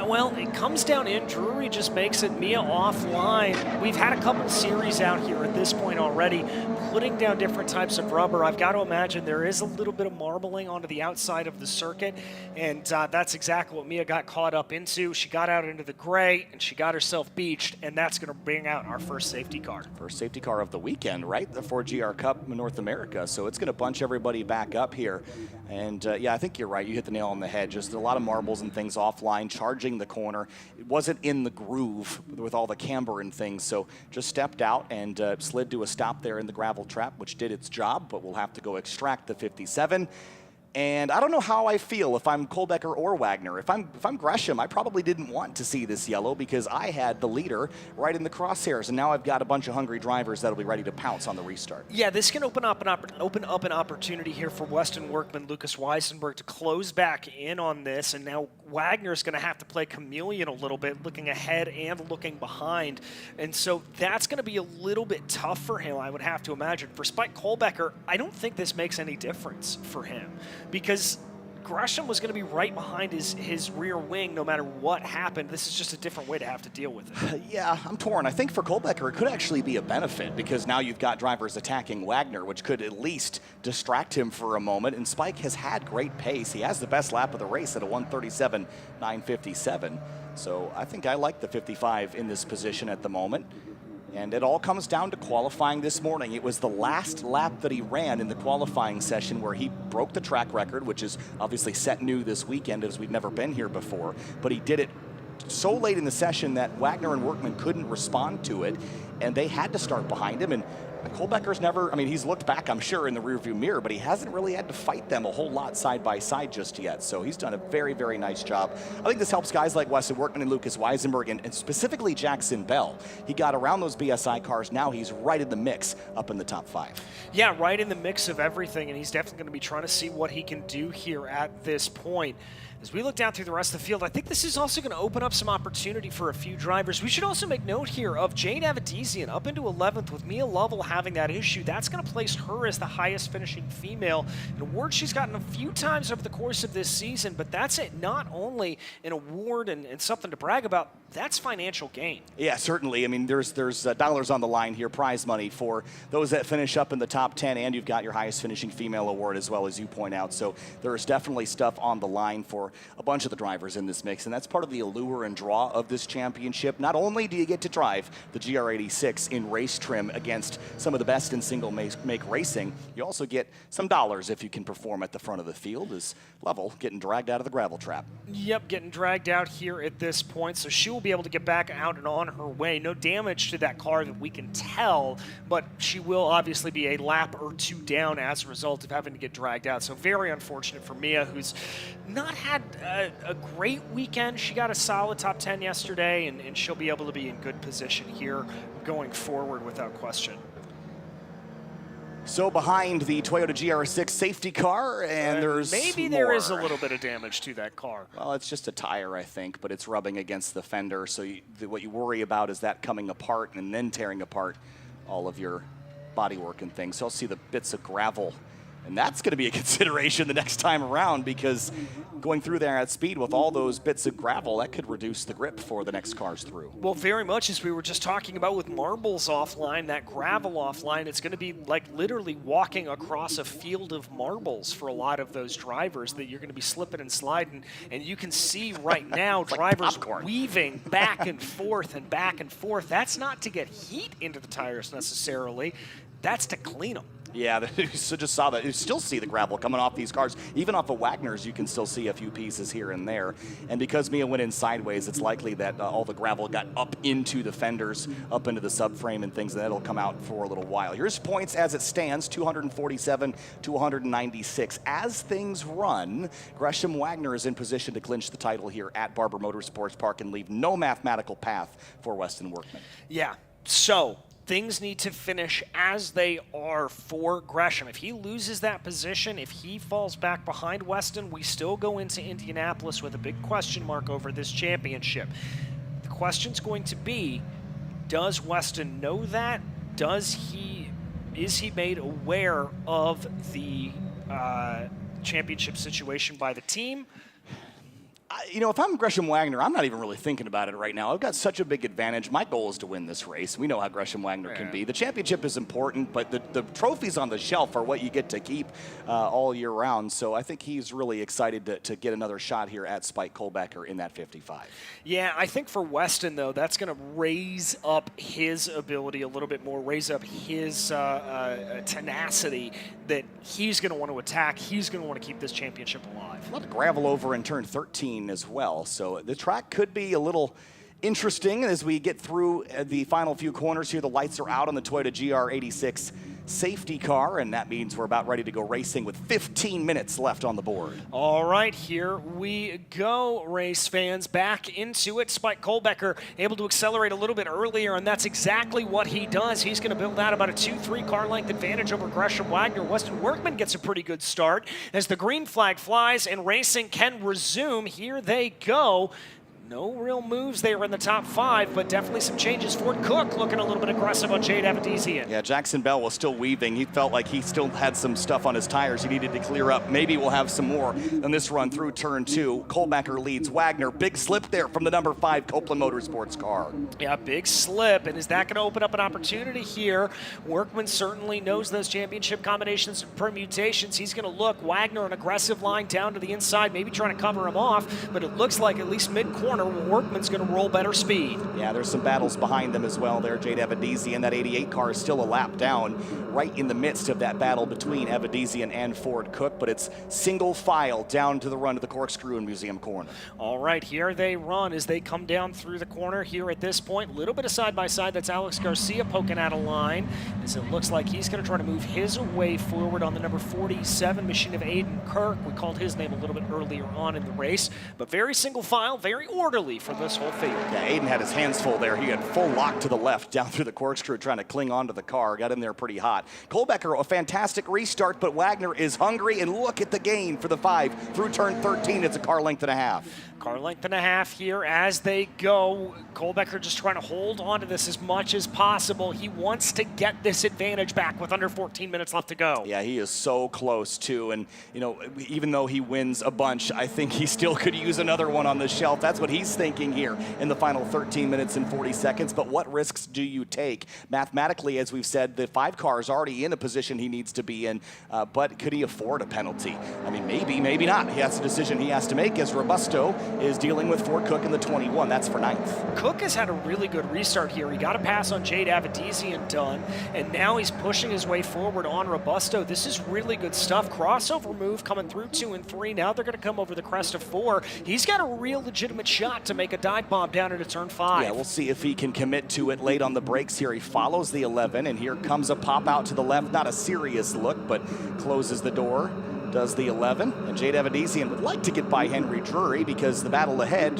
Speaker 1: Well, it comes down in. Drury just makes it. Mia offline. We've had a couple series out here at this point already, putting down different types of rubber. I've got to imagine there is a little bit of marbling onto the outside of the circuit, and that's exactly what Mia got caught up into. She got out into the gray, and she got herself beached, and that's going to bring out our first safety car. First
Speaker 2: safety car of the weekend, right? The Ford GR Cup in North America. So it's going to bunch everybody back up here. And yeah, I think you're right. You hit the nail on the head. Just a lot of marbles and things offline, charging the corner. It wasn't in the groove with all the camber and things, so just stepped out and slid to a stop there in the gravel trap, which did its job, but we'll have to go extract the 57. And I don't know how I feel if I'm Kohlbecker or Wagner. If I'm Gresham, I probably didn't want to see this yellow because I had the leader right in the crosshairs, and now I've got a bunch of hungry drivers that'll be ready to pounce on the restart.
Speaker 1: Yeah, this can open up an opportunity here for Weston Workman, Lucas Weisenberg to close back in on this, and now Wagner's going to have to play chameleon a little bit, looking ahead and looking behind, and so that's going to be a little bit tough for him, I would have to imagine. For Spike Kohlbecker, I don't think this makes any difference for him, because Gresham was going to be right behind his rear wing no matter what happened. This is just a different way to have to deal with it.
Speaker 2: Yeah, I'm torn. I think for Kohlbecker, it could actually be a benefit because now you've got drivers attacking Wagner, which could at least distract him for a moment. And Spike has had great pace. He has the best lap of the race at a 1:37.957. So I think I like the 55 in this position at the moment. And it all comes down to qualifying this morning. It was the last lap that he ran in the qualifying session where he broke the track record, which is obviously set new this weekend as we've never been here before. But he did it so late in the session that Wagner and Workman couldn't respond to it, and they had to start behind him. And Kolbecker's never, I mean, he's looked back, I'm sure, in the rearview mirror, but he hasn't really had to fight them a whole lot side by side just yet. So he's done a very, very nice job. I think this helps guys like Weston Workman and Lucas Weisenberg, and specifically Jackson Bell. He got around those BSI cars. Now he's right in the mix up in the top 5.
Speaker 1: Yeah, right in the mix of everything, and he's definitely going to be trying to see what he can do here at this point. As we look down through the rest of the field, I think this is also going to open up some opportunity for a few drivers. We should also make note here of Jade Avedizian up into 11th with Mia Lovell having that issue. That's going to place her as the highest finishing female, an award she's gotten a few times over the course of this season, but that's it. Not only an award and something to brag about, that's financial gain.
Speaker 2: Yeah, certainly. I mean, there's dollars on the line here, prize money for those that finish up in the top 10, and you've got your highest finishing female award as well, as you point out. So there's definitely stuff on the line for a bunch of the drivers in this mix, and that's part of the allure and draw of this championship. Not only do you get to drive the GR86 in race trim against some of the best in single make racing, you also get some dollars if you can perform at the front of the field, as Lovell getting dragged out of the gravel trap.
Speaker 1: Yep, getting dragged out here at this point, so she will be able to get back out and on her way. No damage to that car that we can tell, but she will obviously be a lap or two down as a result of having to get dragged out. So very unfortunate for Mia, who's not had a great weekend. She got a solid top 10 yesterday, and she'll be able to be in good position here going forward without question.
Speaker 2: So behind the Toyota GR6 safety car, and there's
Speaker 1: maybe
Speaker 2: more.
Speaker 1: there is a little bit of damage to that car.
Speaker 2: Well, it's just a tire, I think, but it's rubbing against the fender. So what you worry about is that coming apart and then tearing apart all of your bodywork and things. So I'll see the bits of gravel. And that's going to be a consideration the next time around, because going through there at speed with all those bits of gravel, that could reduce the grip for the next cars through.
Speaker 1: Well, very much, as we were just talking about with marbles offline, that gravel offline, it's going to be like literally walking across a field of marbles for a lot of those drivers that you're going to be slipping and sliding. And you can see right now drivers weaving back and forth and back and forth. That's not to get heat into the tires necessarily. That's to clean them.
Speaker 2: Yeah, you just saw that. You still see the gravel coming off these cars. Even off of Wagner's, you can still see a few pieces here and there. And because Mia went in sideways, it's likely that all the gravel got up into the fenders, up into the subframe and things, and that'll come out for a little while. Here's points as it stands, 247 to 196. As things run, Gresham Wagner is in position to clinch the title here at Barber Motorsports Park and leave no mathematical path for Weston Workman.
Speaker 1: Yeah, so things need to finish as they are for Gresham. If he loses that position, if he falls back behind Weston, we still go into Indianapolis with a big question mark over this championship. The question's going to be, does Weston know that? Is he made aware of the championship situation by the team?
Speaker 2: You know, if I'm Gresham Wagner, I'm not even really thinking about it right now. I've got such a big advantage. My goal is to win this race. We know how Gresham Wagner can be. The championship is important, but the trophies on the shelf are what you get to keep all year round. So I think he's really excited to get another shot here at Spike Kolbecker in that 55.
Speaker 1: Yeah, I think for Weston, though, that's going to raise up his ability a little bit more, raise up his tenacity that he's going to want to attack. He's going to want to keep this championship alive.
Speaker 2: A lot of gravel over in turn 13 as well. So the track could be a little interesting as we get through the final few corners here. The lights are out on the Toyota GR86 safety car, and that means we're about ready to go racing with 15 minutes left on the board.
Speaker 1: All right, here we go, race fans. Back into it. Spike Kolbecker able to accelerate a little bit earlier, and that's exactly what he does. He's going to build out about a 2-3 car length advantage over Gresham Wagner. Weston Workman gets a pretty good start as the green flag flies and racing can resume. Here they go. No real moves there in the top 5, but definitely some changes. Ford Cook looking a little bit aggressive on Jade Avedizian.
Speaker 2: Yeah, Jackson Bell was still weaving. He felt like he still had some stuff on his tires he needed to clear up. Maybe we'll have some more on this run through turn 2. Kolbecker leads Wagner. Big slip there from the number 5 Copeland Motorsports car.
Speaker 1: Yeah, big slip. And is that going to open up an opportunity here? Workman certainly knows those championship combinations and permutations. He's going to look. Wagner, an aggressive line down to the inside, maybe trying to cover him off, but it looks like at least mid-corner corner. Workman's going to roll better speed.
Speaker 2: Yeah, there's some battles behind them as well there. Jade Evadizian, that 88 car is still a lap down, right in the midst of that battle between Evadizian and Ford Cook, but it's single file down to the run of the Corkscrew and Museum Corner.
Speaker 1: All right, here they run as they come down through the corner here at this point. A little bit of side-by-side. That's Alex Garcia poking out of line, as it looks like he's going to try to move his way forward on the number 47 machine of Aiden Kirk. We called his name a little bit earlier on in the race, but very single file, very orderly for this whole field.
Speaker 2: Yeah, Aiden had his hands full there. He had full lock to the left down through the Corkscrew trying to cling onto the car. Got in there pretty hot. Kohlbecker, a fantastic restart, but Wagner is hungry, and look at the gain for the 5 through turn 13. It's a car length and a half.
Speaker 1: Car length and a half here as they go. Kohlbecker just trying to hold on to this as much as possible. He wants to get this advantage back with under 14 minutes left to go.
Speaker 2: Yeah, he is so close too. And, you know, even though he wins a bunch, I think he still could use another one on the shelf. That's what he's thinking here in the final 13 minutes and 40 seconds. But what risks do you take? Mathematically, as we've said, the 5 car is already in a position he needs to be in. But could he afford a penalty? I mean, maybe, maybe not. He has a decision he has to make as Robusto is dealing with Ford Cook in the 21. That's for 9th.
Speaker 1: Cook has had a really good restart here. He got a pass on Jade Avedizian done, and now he's pushing his way forward on Robusto. This is really good stuff. Crossover move coming through 2 and 3. Now they're going to come over the crest of 4. He's got a real legitimate shot to make a dive bomb down into turn 5.
Speaker 2: Yeah, we'll see if he can commit to it late on the brakes here. He follows the 11, and here comes a pop out to the left. Not a serious look, but closes the door. Does the 11, and Jade Evadizian would like to get by Henry Drury because the battle ahead,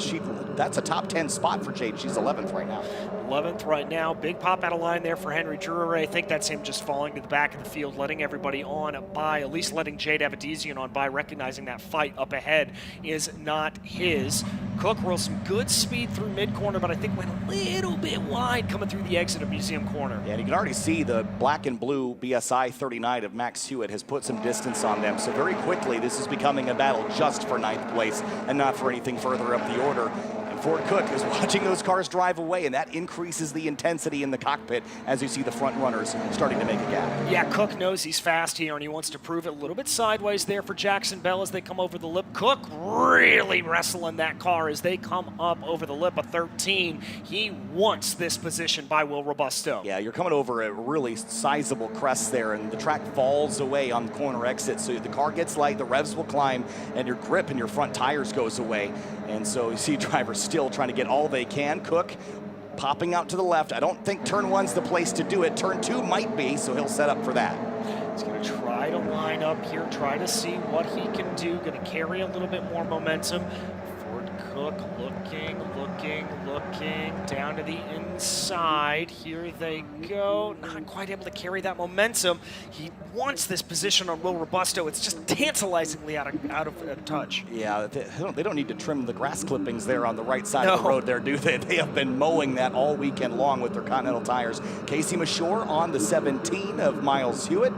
Speaker 2: that's a top 10 spot for Jade. She's 11th right now.
Speaker 1: 11th right now. Big pop out of line there for Henry Drury. I think that's him just falling to the back of the field, letting everybody on by, at least letting Jade Evadizian on by, recognizing that fight up ahead is not his. Cook rolls some good speed through mid-corner, but I think went a little bit wide coming through the exit of Museum Corner.
Speaker 2: Yeah, and you can already see the black and blue BSI 39 of Max Hewitt has put some distance on them. So very quickly, this is becoming a battle just for 9th place and not for anything further up the order. Ford Cook is watching those cars drive away, and that increases the intensity in the cockpit as you see the front runners starting to make a gap.
Speaker 1: Yeah, Cook knows he's fast here, and he wants to prove it. A little bit sideways there for Jackson Bell as they come over the lip. Cook really wrestling that car as they come up over the lip of 13. He wants this position by Will Robusto.
Speaker 2: Yeah, you're coming over a really sizable crest there, and the track falls away on the corner exit, so the car gets light, the revs will climb, and your grip in your front tires goes away. And so you see drivers still trying to get all they can. Cook popping out to the left. I don't think turn 1's the place to do it. Turn 2 might be, so he'll set up for that.
Speaker 1: He's going to try to line up here, try to see what he can do. Going to carry a little bit more momentum. Ford Cook looking down to the inside. Here they go. Not quite able to carry that momentum. He wants this position on Will Robusto. It's just tantalizingly out of touch.
Speaker 2: Yeah, they don't need to trim the grass clippings there on the right side of the road there, do they? They have been mowing that all weekend long with their Continental tires. Casey Mashore on the 17 of Miles Hewitt.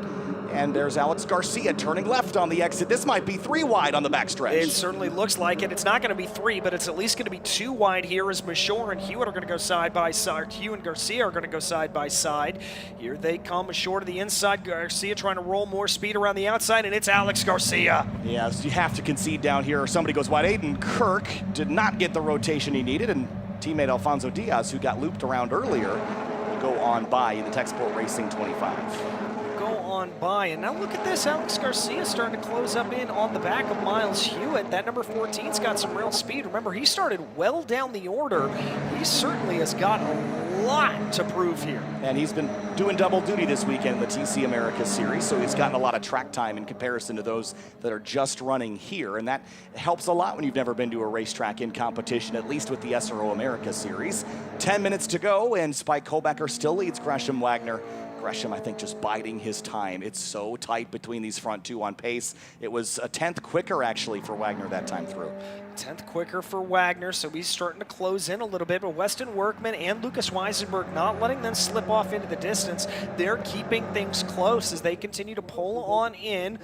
Speaker 2: And there's Alex Garcia turning left on the exit. This might be 3 wide on the backstretch.
Speaker 1: It certainly looks like it. It's not going to be 3, but it's at least going to be 2 wide here as Mashore and Hewitt are going to go side by side. Hugh and Garcia are going to go side by side. Here they come, Mashore to the inside. Garcia trying to roll more speed around the outside, and it's Alex Garcia.
Speaker 2: Yeah, so you have to concede down here. Somebody goes wide. Aiden Kirk did not get the rotation he needed, and teammate Alfonso Diaz, who got looped around earlier, will go on by in the Texport Racing 25.
Speaker 1: On by, and now look at this. Alex Garcia starting to close up in on the back of Miles Hewitt. That number 14's got some real speed. Remember, he started well down the order. He certainly has got a lot to prove here.
Speaker 2: And he's been doing double duty this weekend in the TC America Series, so he's gotten a lot of track time in comparison to those that are just running here, and that helps a lot when you've never been to a racetrack in competition, at least with the SRO America Series. 10 minutes to go, and Spike Kohlbecker still leads Gresham Wagner. Gresham, I think, just biding his time. It's so tight between these front 2 on pace. It was a 10th quicker, actually, for Wagner that time through.
Speaker 1: 10th quicker for Wagner, so he's starting to close in a little bit. But Weston Workman and Lucas Weisenberg not letting them slip off into the distance. They're keeping things close as they continue to pull on in.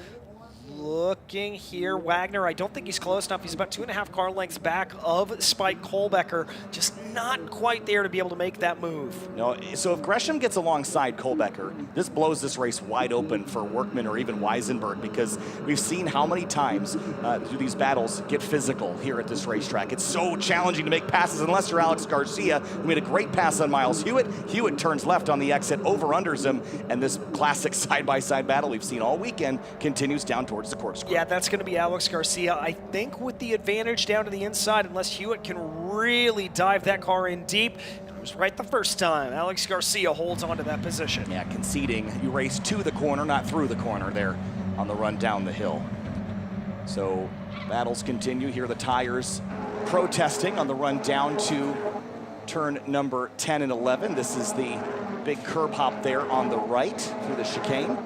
Speaker 1: Looking here, Wagner, I don't think he's close enough. He's about 2.5 car lengths back of Spike Kohlbecker. Just not quite there to be able to make that move.
Speaker 2: No, so if Gresham gets alongside Kohlbecker, this blows this race wide open for Workman or even Weisenberg, because we've seen how many times do these battles get physical here at this racetrack. It's so challenging to make passes unless you're Alex Garcia, who made a great pass on Miles Hewitt. Hewitt turns left on the exit, over-unders him, and this classic side-by-side battle we've seen all weekend continues down towards the corkscrew.
Speaker 1: Yeah, that's going to be Alex Garcia. I think with the advantage down to the inside, unless Hewitt can really dive that car in deep. It was right the first time. Alex Garcia holds on to that position.
Speaker 2: Yeah, conceding. You race to the corner, not through the corner there on the run down the hill. So battles continue. Here the tires protesting on the run down to turn number 10 and 11. This is the big curb hop there on the right through the chicane.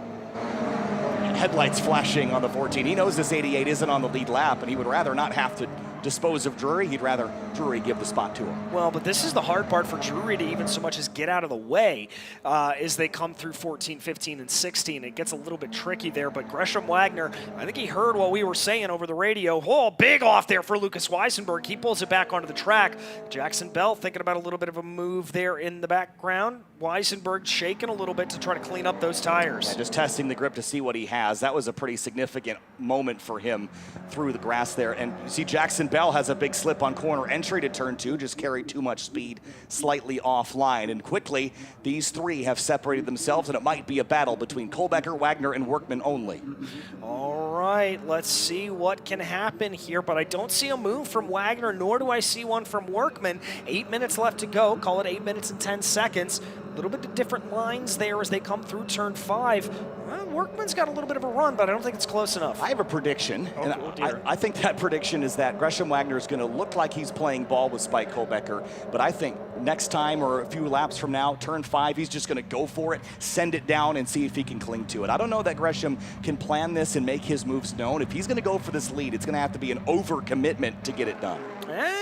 Speaker 2: Headlights flashing on the 14. He knows this 88 isn't on the lead lap, and he would rather not have to dispose of Drury. He'd rather Drury give the spot to him.
Speaker 1: Well, but this is the hard part for Drury to even so much as get out of the way as they come through 14, 15, and 16. It gets a little bit tricky there, but Gresham Wagner, I think he heard what we were saying over the radio. Oh, big off there for Lucas Weisenberg. He pulls it back onto the track. Jackson Bell thinking about a little bit of a move there in the background. Weisenberg shaking a little bit to try to clean up those tires.
Speaker 2: Yeah, just testing the grip to see what he has. That was a pretty significant moment for him through the grass there. And you see Jackson Bell has a big slip on corner entry to turn 2, just carried too much speed slightly offline. And quickly, these three have separated themselves, and it might be a battle between Kohlbecker, Wagner, and Workman only.
Speaker 1: All right, let's see what can happen here, but I don't see a move from Wagner, nor do I see one from Workman. 8 minutes left to go, call it 8 minutes and 10 seconds. A little bit of different lines there as they come through turn 5. Well, Workman's got a little bit of a run, but I don't think it's close enough.
Speaker 2: I have a prediction, and
Speaker 1: dear.
Speaker 2: I think that prediction is that Gresham Wagner is going to look like he's playing ball with Spike Kohlbecker, but I think next time or a few laps from now, turn 5, he's just going to go for it, send it down, and see if he can cling to it. I don't know that Gresham can plan this and make his moves known. If he's going to go for this lead, it's going to have to be an overcommitment to get it done.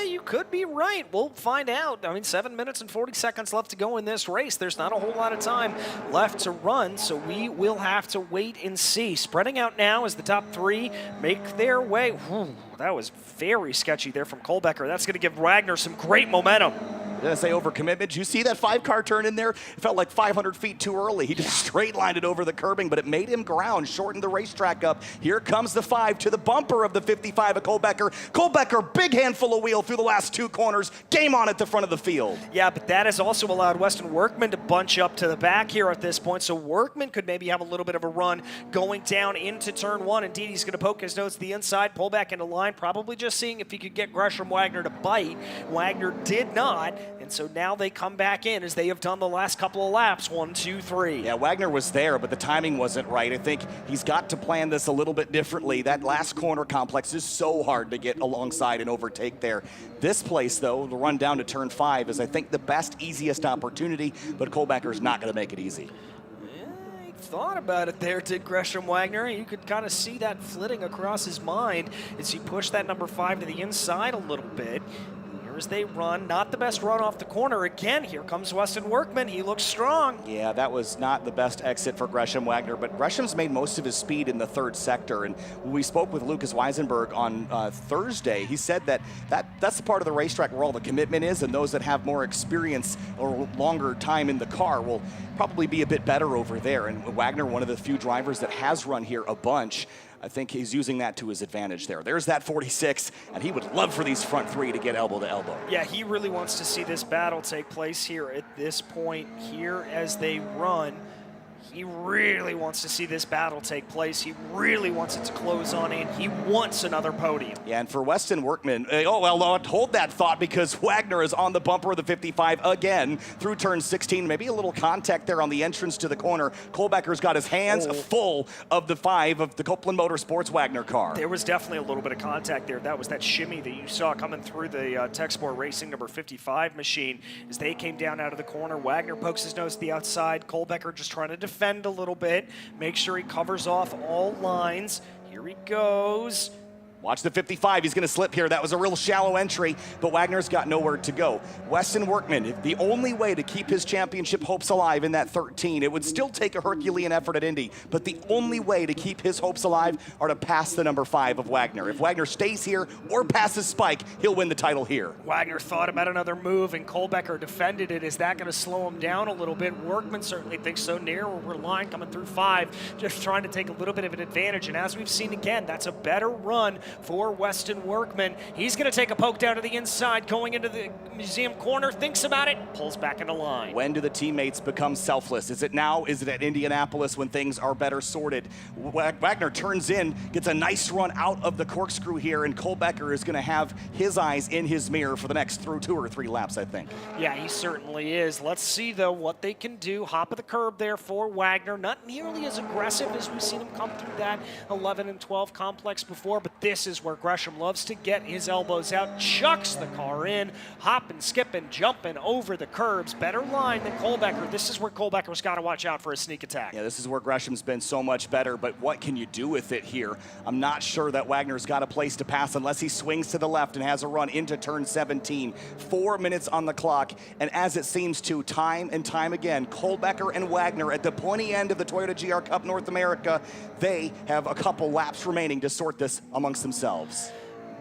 Speaker 1: You could be right. We'll find out. I mean, 7 minutes and 40 seconds left to go in this race. There's not a whole lot of time left to run, so we will have to wait and see. Spreading out now as the top 3 make their way. Whew, that was very sketchy there from Kohlbecker. That's going to give Wagner some great momentum.
Speaker 2: Did I say overcommitment? Did you see that 5-car turn in there? It felt like 500 feet too early. He just straight lined it over the curbing, but it made him ground, shortened the racetrack up. Here comes the 5 to the bumper of the 55 of Kohlbecker. Kohlbecker, big handful of wheel through the last 2 corners. Game on at the front of the field.
Speaker 1: Yeah, but that has also allowed Weston Workman to bunch up to the back here at this point, so Workman could maybe have a little bit of a run going down into turn 1. Indeed, he's going to poke his nose to the inside, pull back into line, probably just seeing if he could get Gresham Wagner to bite. Wagner did not. And so now they come back in as they have done the last couple of laps, 1, 2, 3.
Speaker 2: Yeah, Wagner was there, but the timing wasn't right. I think he's got to plan this a little bit differently. That last corner complex is so hard to get alongside and overtake there. This place, though, the run down to turn 5 is, I think, the best, easiest opportunity, but Kohlbecker's not going to make it easy.
Speaker 1: He thought about it there, did Gresham Wagner. You could kind of see that flitting across his mind as he pushed that number 5 to the inside a little bit. As they run, not the best run off the corner. Again, here comes Weston Workman. He looks strong.
Speaker 2: Yeah, that was not the best exit for Gresham Wagner, but Gresham's made most of his speed in the 3rd sector. And when we spoke with Lucas Weisenberg on Thursday, he said that's the part of the racetrack where all the commitment is, and those that have more experience or longer time in the car will probably be a bit better over there. And Wagner, one of the few drivers that has run here a bunch, I think he's using that to his advantage there. There's that 46, and he would love for these front 3 to get elbow to elbow.
Speaker 1: Yeah, he really wants to see this battle take place here at this point here as they run. He really wants to see this battle take place. He really wants it to close on in. He wants another podium.
Speaker 2: Yeah, and for Weston Workman, hold that thought, because Wagner is on the bumper of the 55 again through turn 16. Maybe a little contact there on the entrance to the corner. Kohlbecker's got his hands full of the 5 of the Copeland Motorsports Wagner car.
Speaker 1: There was definitely a little bit of contact there. That was that shimmy that you saw coming through the Tech Sport Racing number 55 machine as they came down out of the corner. Wagner pokes his nose to the outside. Kohlbecker just trying to defend a little bit, make sure he covers off all lines. Here he goes.
Speaker 2: Watch the 55, he's gonna slip here. That was a real shallow entry, but Wagner's got nowhere to go. Weston Workman, the only way to keep his championship hopes alive in that 13, it would still take a Herculean effort at Indy, but the only way to keep his hopes alive are to pass the number 5 of Wagner. If Wagner stays here or passes Spike, he'll win the title here.
Speaker 1: Wagner thought about another move, and Kohlbecker defended it. Is that gonna slow him down a little bit? Workman certainly thinks so. Narrower line coming through 5, just trying to take a little bit of an advantage, and as we've seen again, that's a better run for Weston Workman. He's going to take a poke down to the inside, going into the museum corner, thinks about it, pulls back into line.
Speaker 2: When do the teammates become selfless? Is it now? Is it at Indianapolis when things are better sorted? Wagner turns in, gets a nice run out of the corkscrew here, and Kohlbecker is going to have his eyes in his mirror for the next 2 or 3 laps, I think.
Speaker 1: Yeah, he certainly is. Let's see, though, what they can do. Hop of the curb there for Wagner. Not nearly as aggressive as we've seen him come through that 11 and 12 complex before, but this is where Gresham loves to get his elbows out, chucks the car in, hopping, skipping, jumping over the curbs. Better line than Kohlbecker. This is where Kohlbecker's got to watch out for a sneak attack.
Speaker 2: Yeah, this is where Gresham's been so much better, but what can you do with it here? I'm not sure that Wagner's got a place to pass unless he swings to the left and has a run into turn 17. 4 minutes on the clock, and as it seems to, time and time again, Kohlbecker and Wagner at the pointy end of the Toyota GR Cup North America, they have a couple laps remaining to sort this amongst themselves.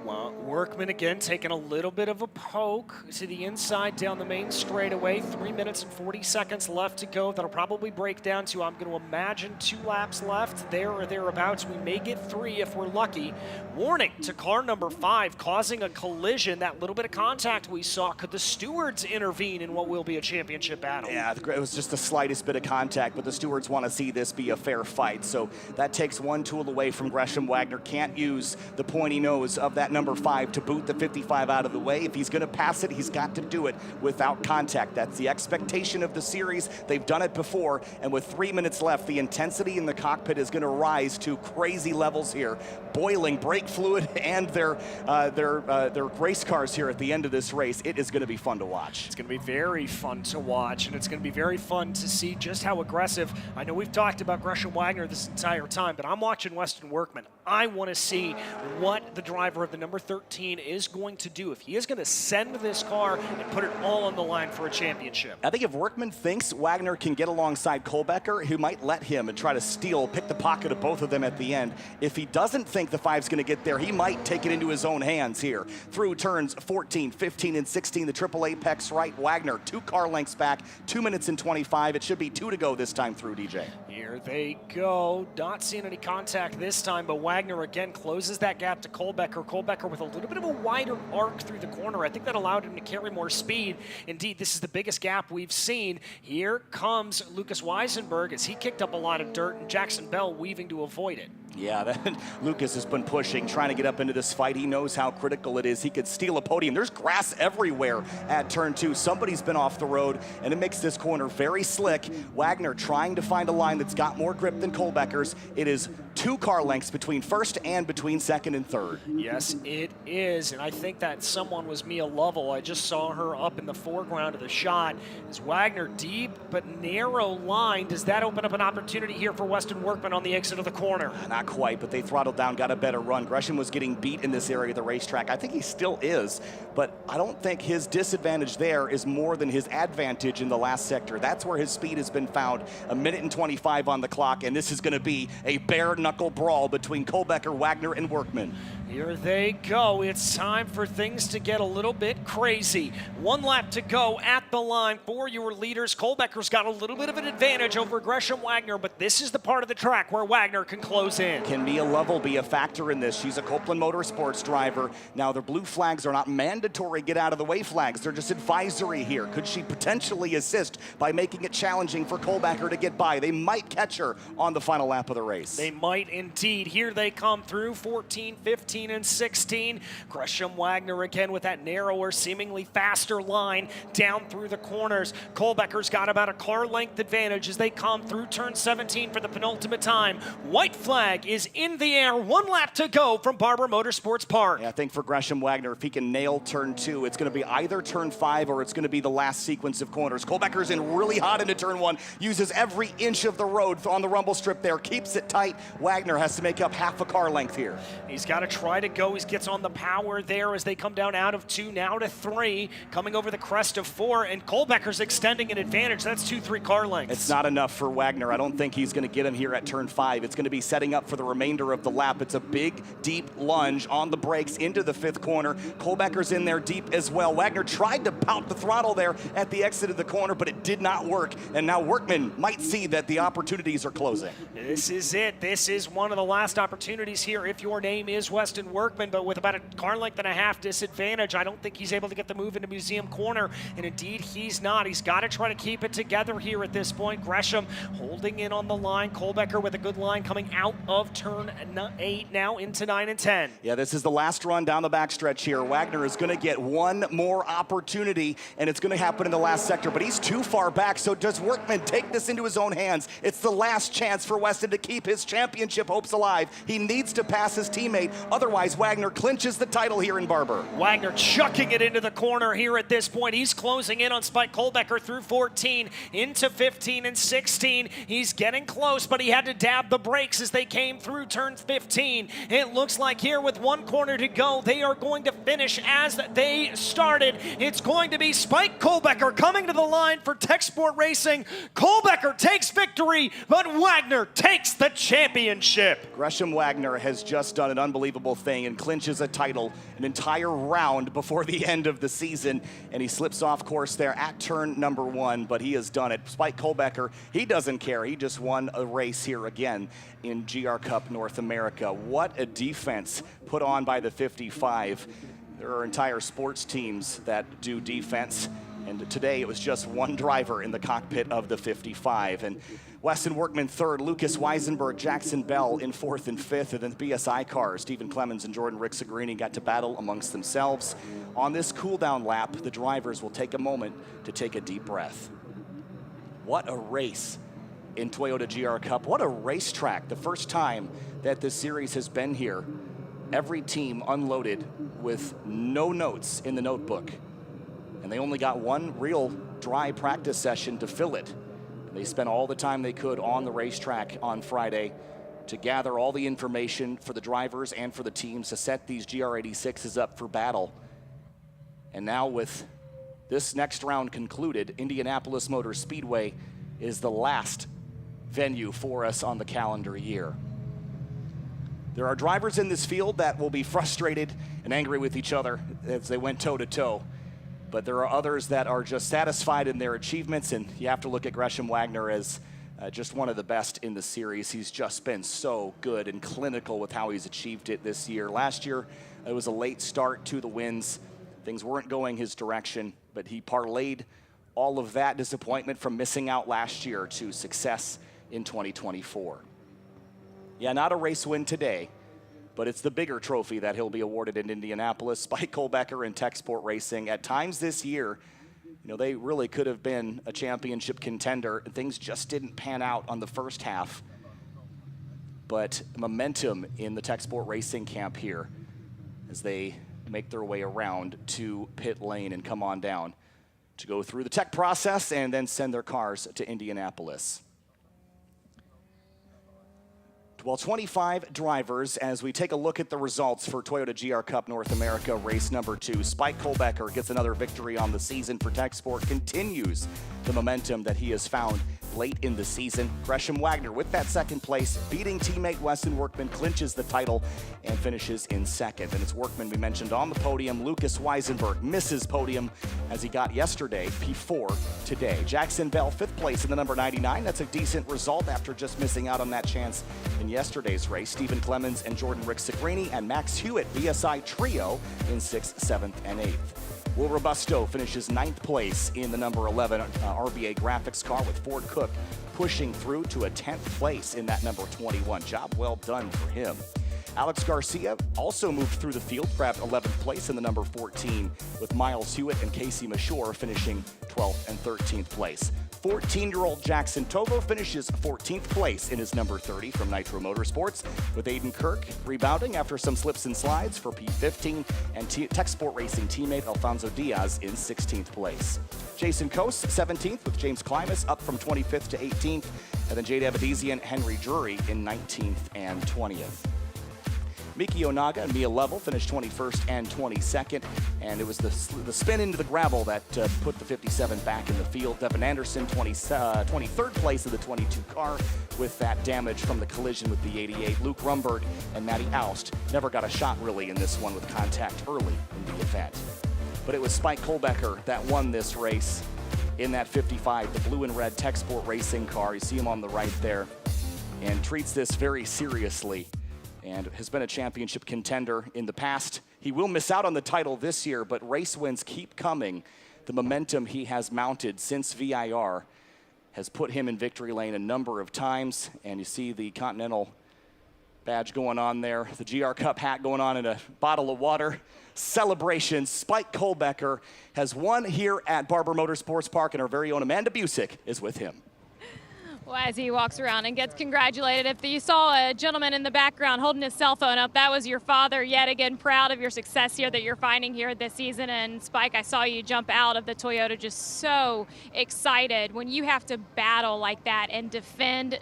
Speaker 1: Well, Workman again taking a little bit of a poke to the inside down the main straightaway. 3 minutes and 40 seconds left to go. That'll probably break down to, I'm going to imagine, 2 laps left, there or thereabouts. We may get 3 if we're lucky. Warning to car number 5, causing a collision. That little bit of contact we saw. Could the stewards intervene in what will be a championship battle?
Speaker 2: Yeah, it was just the slightest bit of contact, but the stewards want to see this be a fair fight. So that takes one tool away from Gresham. Wagner can't use the pointy nose of that number 5 to boot the 55 out of the way. If he's going to pass it, he's got to do it without contact. That's the expectation of the series. They've done it before, and with 3 minutes left, the intensity in the cockpit is going to rise to crazy levels here. Boiling brake fluid and their race cars here at the end of this race. It is going to be fun to watch.
Speaker 1: It's going to be very fun to watch, and it's going to be very fun to see just how aggressive. I know we've talked about Gresham Wagner this entire time, but I'm watching Weston Workman. I want to see what the driver of the number 13 is going to do. If he is going to send this car and put it all on the line for a championship.
Speaker 2: I think if Workman thinks Wagner can get alongside Kohlbecker, he might let him and try to pick the pocket of both of them at the end. If he doesn't think the 5's going to get there, he might take it into his own hands here. Through turns 14, 15, and 16, the triple apex right. Wagner 2 car lengths back, 2 minutes and 25. It should be 2 to go this time through, DJ.
Speaker 1: Here they go. Not seeing any contact this time, but Wagner again closes that gap to Kohlbecker. Kohlbecker with a little bit of a wider arc through the corner. I think that allowed him to carry more speed. Indeed, this is the biggest gap we've seen. Here comes Lucas Weisenberg as he kicked up a lot of dirt, and Jackson Bell weaving to avoid it.
Speaker 2: Yeah, Lucas has been pushing, trying to get up into this fight. He knows how critical it is. He could steal a podium. There's grass everywhere at turn 2. Somebody's been off the road, and it makes this corner very slick. Wagner trying to find a line that's got more grip than Kohlbecker's. It is 2 car lengths between first and between second and third.
Speaker 1: Yes, it is, and I think that someone was Mia Lovell. I just saw her up in the foreground of the shot. Is Wagner deep but narrow line? Does that open up an opportunity here for Weston Workman on the exit of the corner?
Speaker 2: Not quite, but they throttled down, got a better run. Gresham was getting beat in this area of the racetrack. I think he still is, but I don't think his disadvantage there is more than his advantage in the last sector. That's where his speed has been found. 1 minute and 25 on the clock, and this is going to be a bare-knuckle brawl between Kohlbecker, Wagner, and Workman.
Speaker 1: Here they go. It's time for things to get a little bit crazy. 1 lap to go at the line for your leaders. Kohlbecker's got a little bit of an advantage over Gresham Wagner, but this is the part of the track where Wagner can close in.
Speaker 2: Can Mia Lovell be a factor in this? She's a Copeland Motorsports driver. Now, the blue flags are not mandatory get-out-of-the-way flags. They're just advisory here. Could she potentially assist by making it challenging for Kohlbecker to get by? They might catch her on the final lap of the race.
Speaker 1: They might indeed. Here they come through 14, 15, and 16. Gresham Wagner again with that narrower, seemingly faster line down through the corners. Kohlbecker's got about a car length advantage as they come through turn 17 for the penultimate time. White flag flag is in the air. 1 lap to go from Barber Motorsports Park.
Speaker 2: Yeah, I think for Gresham Wagner, if he can nail turn 2, it's going to be either turn 5 or it's going to be the last sequence of corners. Kolbecker's in really hot into turn 1, uses every inch of the road on the rumble strip there, keeps it tight. Wagner has to make up half a car length here.
Speaker 1: He's got to try to go. He gets on the power there as they come down out of 2, now to 3, coming over the crest of 4, and Kolbecker's extending an advantage. That's 2-3 car lengths.
Speaker 2: It's not enough for Wagner. I don't think he's going to get him here at turn 5. It's going to be setting up for the remainder of the lap. It's a big, deep lunge on the brakes into the 5th corner. Kolbecker's in there deep as well. Wagner tried to pout the throttle there at the exit of the corner, but it did not work. And now Workman might see that the opportunities are closing.
Speaker 1: This is it. This is one of the last opportunities here if your name is Weston Workman, but with about a car length and a half disadvantage, I don't think he's able to get the move into Museum Corner, and indeed he's not. He's got to try to keep it together here at this point. Gresham holding in on the line. Kolbecker with a good line coming out of turn 8 now into 9 and 10.
Speaker 2: Yeah, this is the last run down the backstretch here. Wagner is going to get one more opportunity, and it's going to happen in the last sector, but he's too far back, so does Workman take this into his own hands? It's the last chance for Weston to keep his championship hopes alive. He needs to pass his teammate, otherwise Wagner clinches the title here in Barber.
Speaker 1: Wagner chucking it into the corner here at this point. He's closing in on Spike Kolbecker through 14, into 15 and 16. He's getting close, but he had to dab the brakes as they came through turn 15. It looks like here with 1 corner to go, they are going to finish as they started. It's going to be Spike Kolbecker coming to the line for Tech Sport Racing. Kolbecker takes victory, but Wagner takes the championship.
Speaker 2: Gresham Wagner has just done an unbelievable thing and clinches a title an entire round before the end of the season, and he slips off course there at turn number 1, but he has done it. Spike Kolbecker, he doesn't care. He just won a race here again in GR Cup North America. What a defense put on by the 55. There are entire sports teams that do defense, and today it was just one driver in the cockpit of the 55. And Weston Workman 3rd, Lucas Weisenberg, Jackson Bell in 4th and 5th, and then the BSI cars, Stephen Clemens and Jordan Rick-Sagrini got to battle amongst themselves. On this cool-down lap, the drivers will take a moment to take a deep breath. What a race in Toyota GR Cup. What a racetrack. The first time that this series has been here. Every team unloaded with no notes in the notebook. And they only got one real dry practice session to fill it. They spent all the time they could on the racetrack on Friday to gather all the information for the drivers and for the teams to set these GR86s up for battle. And now with this next round concluded, Indianapolis Motor Speedway is the last venue for us on the calendar year. There are drivers in this field that will be frustrated and angry with each other as they went toe-to-toe. But there are others that are just satisfied in their achievements, and you have to look at Gresham Wagner as just one of the best in the series. He's just been so good and clinical with how he's achieved it this year. Last year, it was a late start to the wins. Things weren't going his direction, but he parlayed all of that disappointment from missing out last year to success in 2024. Yeah, not a race win today, but it's the bigger trophy that he'll be awarded in Indianapolis. Spike Kolbecker and Tech Sport Racing. At times this year, you know, they really could have been a championship contender. Things just didn't pan out on the first half. But momentum in the Tech Sport Racing camp here as they make their way around to pit lane and come on down to go through the tech process and then send their cars to Indianapolis. Well, 25 drivers as we take a look at the results for Toyota GR Cup North America race number 2. Spike Kolbecker gets another victory on the season for Tech Sport, continues the momentum that he has found late in the season. Gresham Wagner with that 2nd place, beating teammate Weston Workman, clinches the title and finishes in 2nd. And it's Workman we mentioned on the podium. Lucas Weisenberg misses podium as he got yesterday, P4 today. Jackson Bell 5th place in the number 99. That's a decent result after just missing out on that chance in yesterday's race. Stephen Clemens and Jordan Rick-Sagrini and Max Hewitt, BSI trio in 6th, 7th, and 8th. Will Robusto finishes 9th place in the number 11 RBA graphics car, with Ford Cook pushing through to a 10th place in that number 21. Job well done for him. Alex Garcia also moved through the field, grabbed 11th place in the number 14, with Miles Hewitt and Casey Mashore finishing 12th and 13th place. 14-year-old Jackson Togo finishes 14th place in his number 30 from Nitro Motorsports, with Aiden Kirk rebounding after some slips and slides for P15, and Tech Sport Racing teammate Alfonso Diaz in 16th place. Jason Coase, 17th, with James Klimas up from 25th to 18th, and then Jade Abadizi and Henry Drury in 19th and 20th. Miki Onaga and Mia Level finished 21st and 22nd, and it was the spin into the gravel that put the 57 back in the field. Devin Anderson, 23rd place of the 22 car with that damage from the collision with the 88. Luke Rumberg and Matty Oust never got a shot really in this one with contact early in the event. But it was Spike Kolbecker that won this race in that 55, the blue and red Tech Sport Racing car. You see him on the right there, and treats this very seriously, and has been a championship contender in the past. He will miss out on the title this year, but race wins keep coming. The momentum he has mounted since VIR has put him in victory lane a number of times, and you see the Continental badge going on there, the GR Cup hat going on, and a bottle of water. Celebration. Spike Kolbecker has won here at Barber Motorsports Park, and our very own Amanda Busick is with him.
Speaker 3: Well, as he walks around and gets congratulated, if you saw a gentleman in the background holding his cell phone up, that was your father. Yet again, proud of your success here that you're finding here this season. And Spike, I saw you jump out of the Toyota just so excited. When you have to battle like that and defend,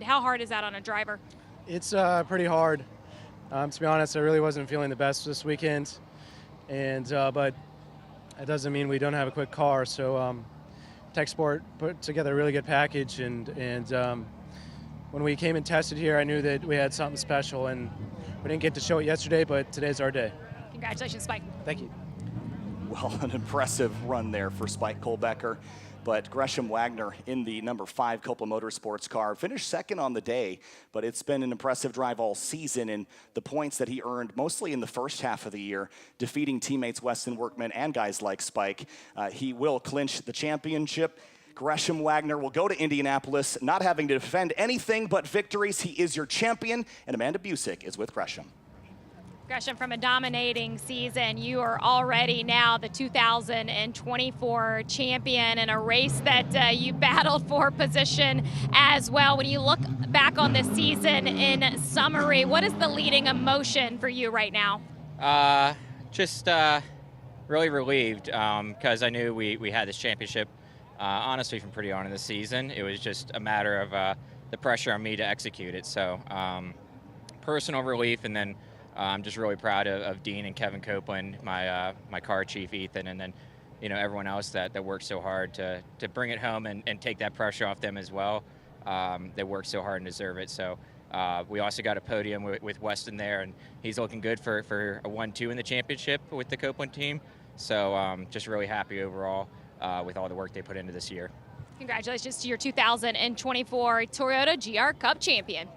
Speaker 3: how hard is that on a driver?
Speaker 4: It's pretty hard. To be honest, I really wasn't feeling the best this weekend, and but it doesn't mean we don't have a quick car. So Tech Sport put together a really good package, and when we came and tested here, I knew that we had something special, and we didn't get to show it yesterday, but today's our day.
Speaker 3: Congratulations, Spike.
Speaker 4: Thank you.
Speaker 2: Well, an impressive run there for Spike Kolbecker. But Gresham Wagner in the number 5 Coppola Motorsports car finished second on the day, but it's been an impressive drive all season, and the points that he earned mostly in the first half of the year, defeating teammates Weston Workman and guys like Spike. He will clinch the championship. Gresham Wagner will go to Indianapolis, not having to defend anything but victories. He is your champion, and Amanda Busick is with Gresham.
Speaker 3: Gresham, from a dominating season, you are already now the 2024 champion in a race that you battled for position as well. When you look back on this season in summary, what is the leading emotion for you right now?
Speaker 5: Just really relieved because I knew we had this championship honestly from pretty on in the season. It was just a matter of the pressure on me to execute it. So personal relief, and then I'm just really proud of Dean and Kevin Copeland, my car chief Ethan, and then everyone else that worked so hard to bring it home and take that pressure off them as well. They worked so hard and deserve it. So we also got a podium with Weston there, and he's looking good for a 1-2 in the championship with the Copeland team. So just really happy overall with all the work they put into this year.
Speaker 3: Congratulations to your 2024 Toyota GR Cup champion.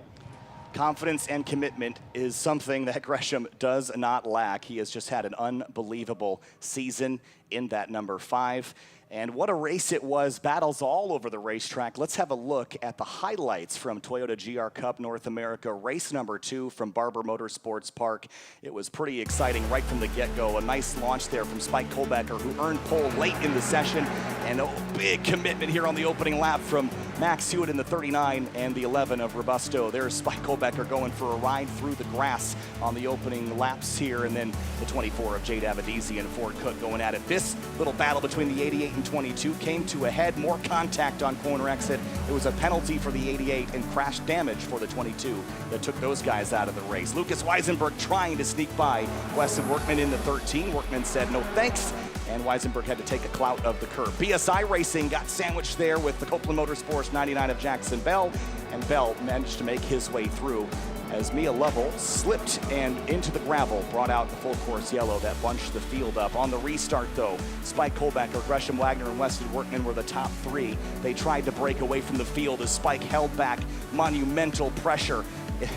Speaker 2: Confidence and commitment is something that Gresham does not lack. He has just had an unbelievable season in that number 5. And what a race it was, battles all over the racetrack. Let's have a look at the highlights from Toyota GR Cup North America, race number 2 from Barber Motorsports Park. It was pretty exciting right from the get-go. A nice launch there from Spike Kolbecker, who earned pole late in the session, and a big commitment here on the opening lap from Max Hewitt in the 39 and the 11 of Robusto. There's Spike Kolbecker going for a ride through the grass on the opening laps here, and then the 24 of Jade Abadizi and Ford Cook going at it. This little battle between the 88 and 22 came to a head, more contact on corner exit. It was a penalty for the 88 and crash damage for the 22 that took those guys out of the race. Lucas Weisenberg trying to sneak by Weston Workman in the 13. Workman said no thanks, and Weisenberg had to take a clout of the curb. BSI Racing got sandwiched there with the Coppola Motorsports 99 of Jackson Bell, and Bell managed to make his way through as Mia Level slipped and into the gravel, brought out the full course yellow that bunched the field up. On the restart though, Spike Kolbecker, Gresham Wagner, and Weston Workman were the top 3. They tried to break away from the field as Spike held back monumental pressure.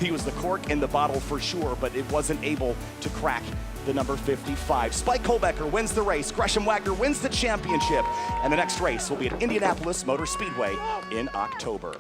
Speaker 2: He was the cork in the bottle for sure, but it wasn't able to crack the number 55. Spike Kolbecker wins the race. Gresham Wagner wins the championship. And the next race will be at Indianapolis Motor Speedway in October.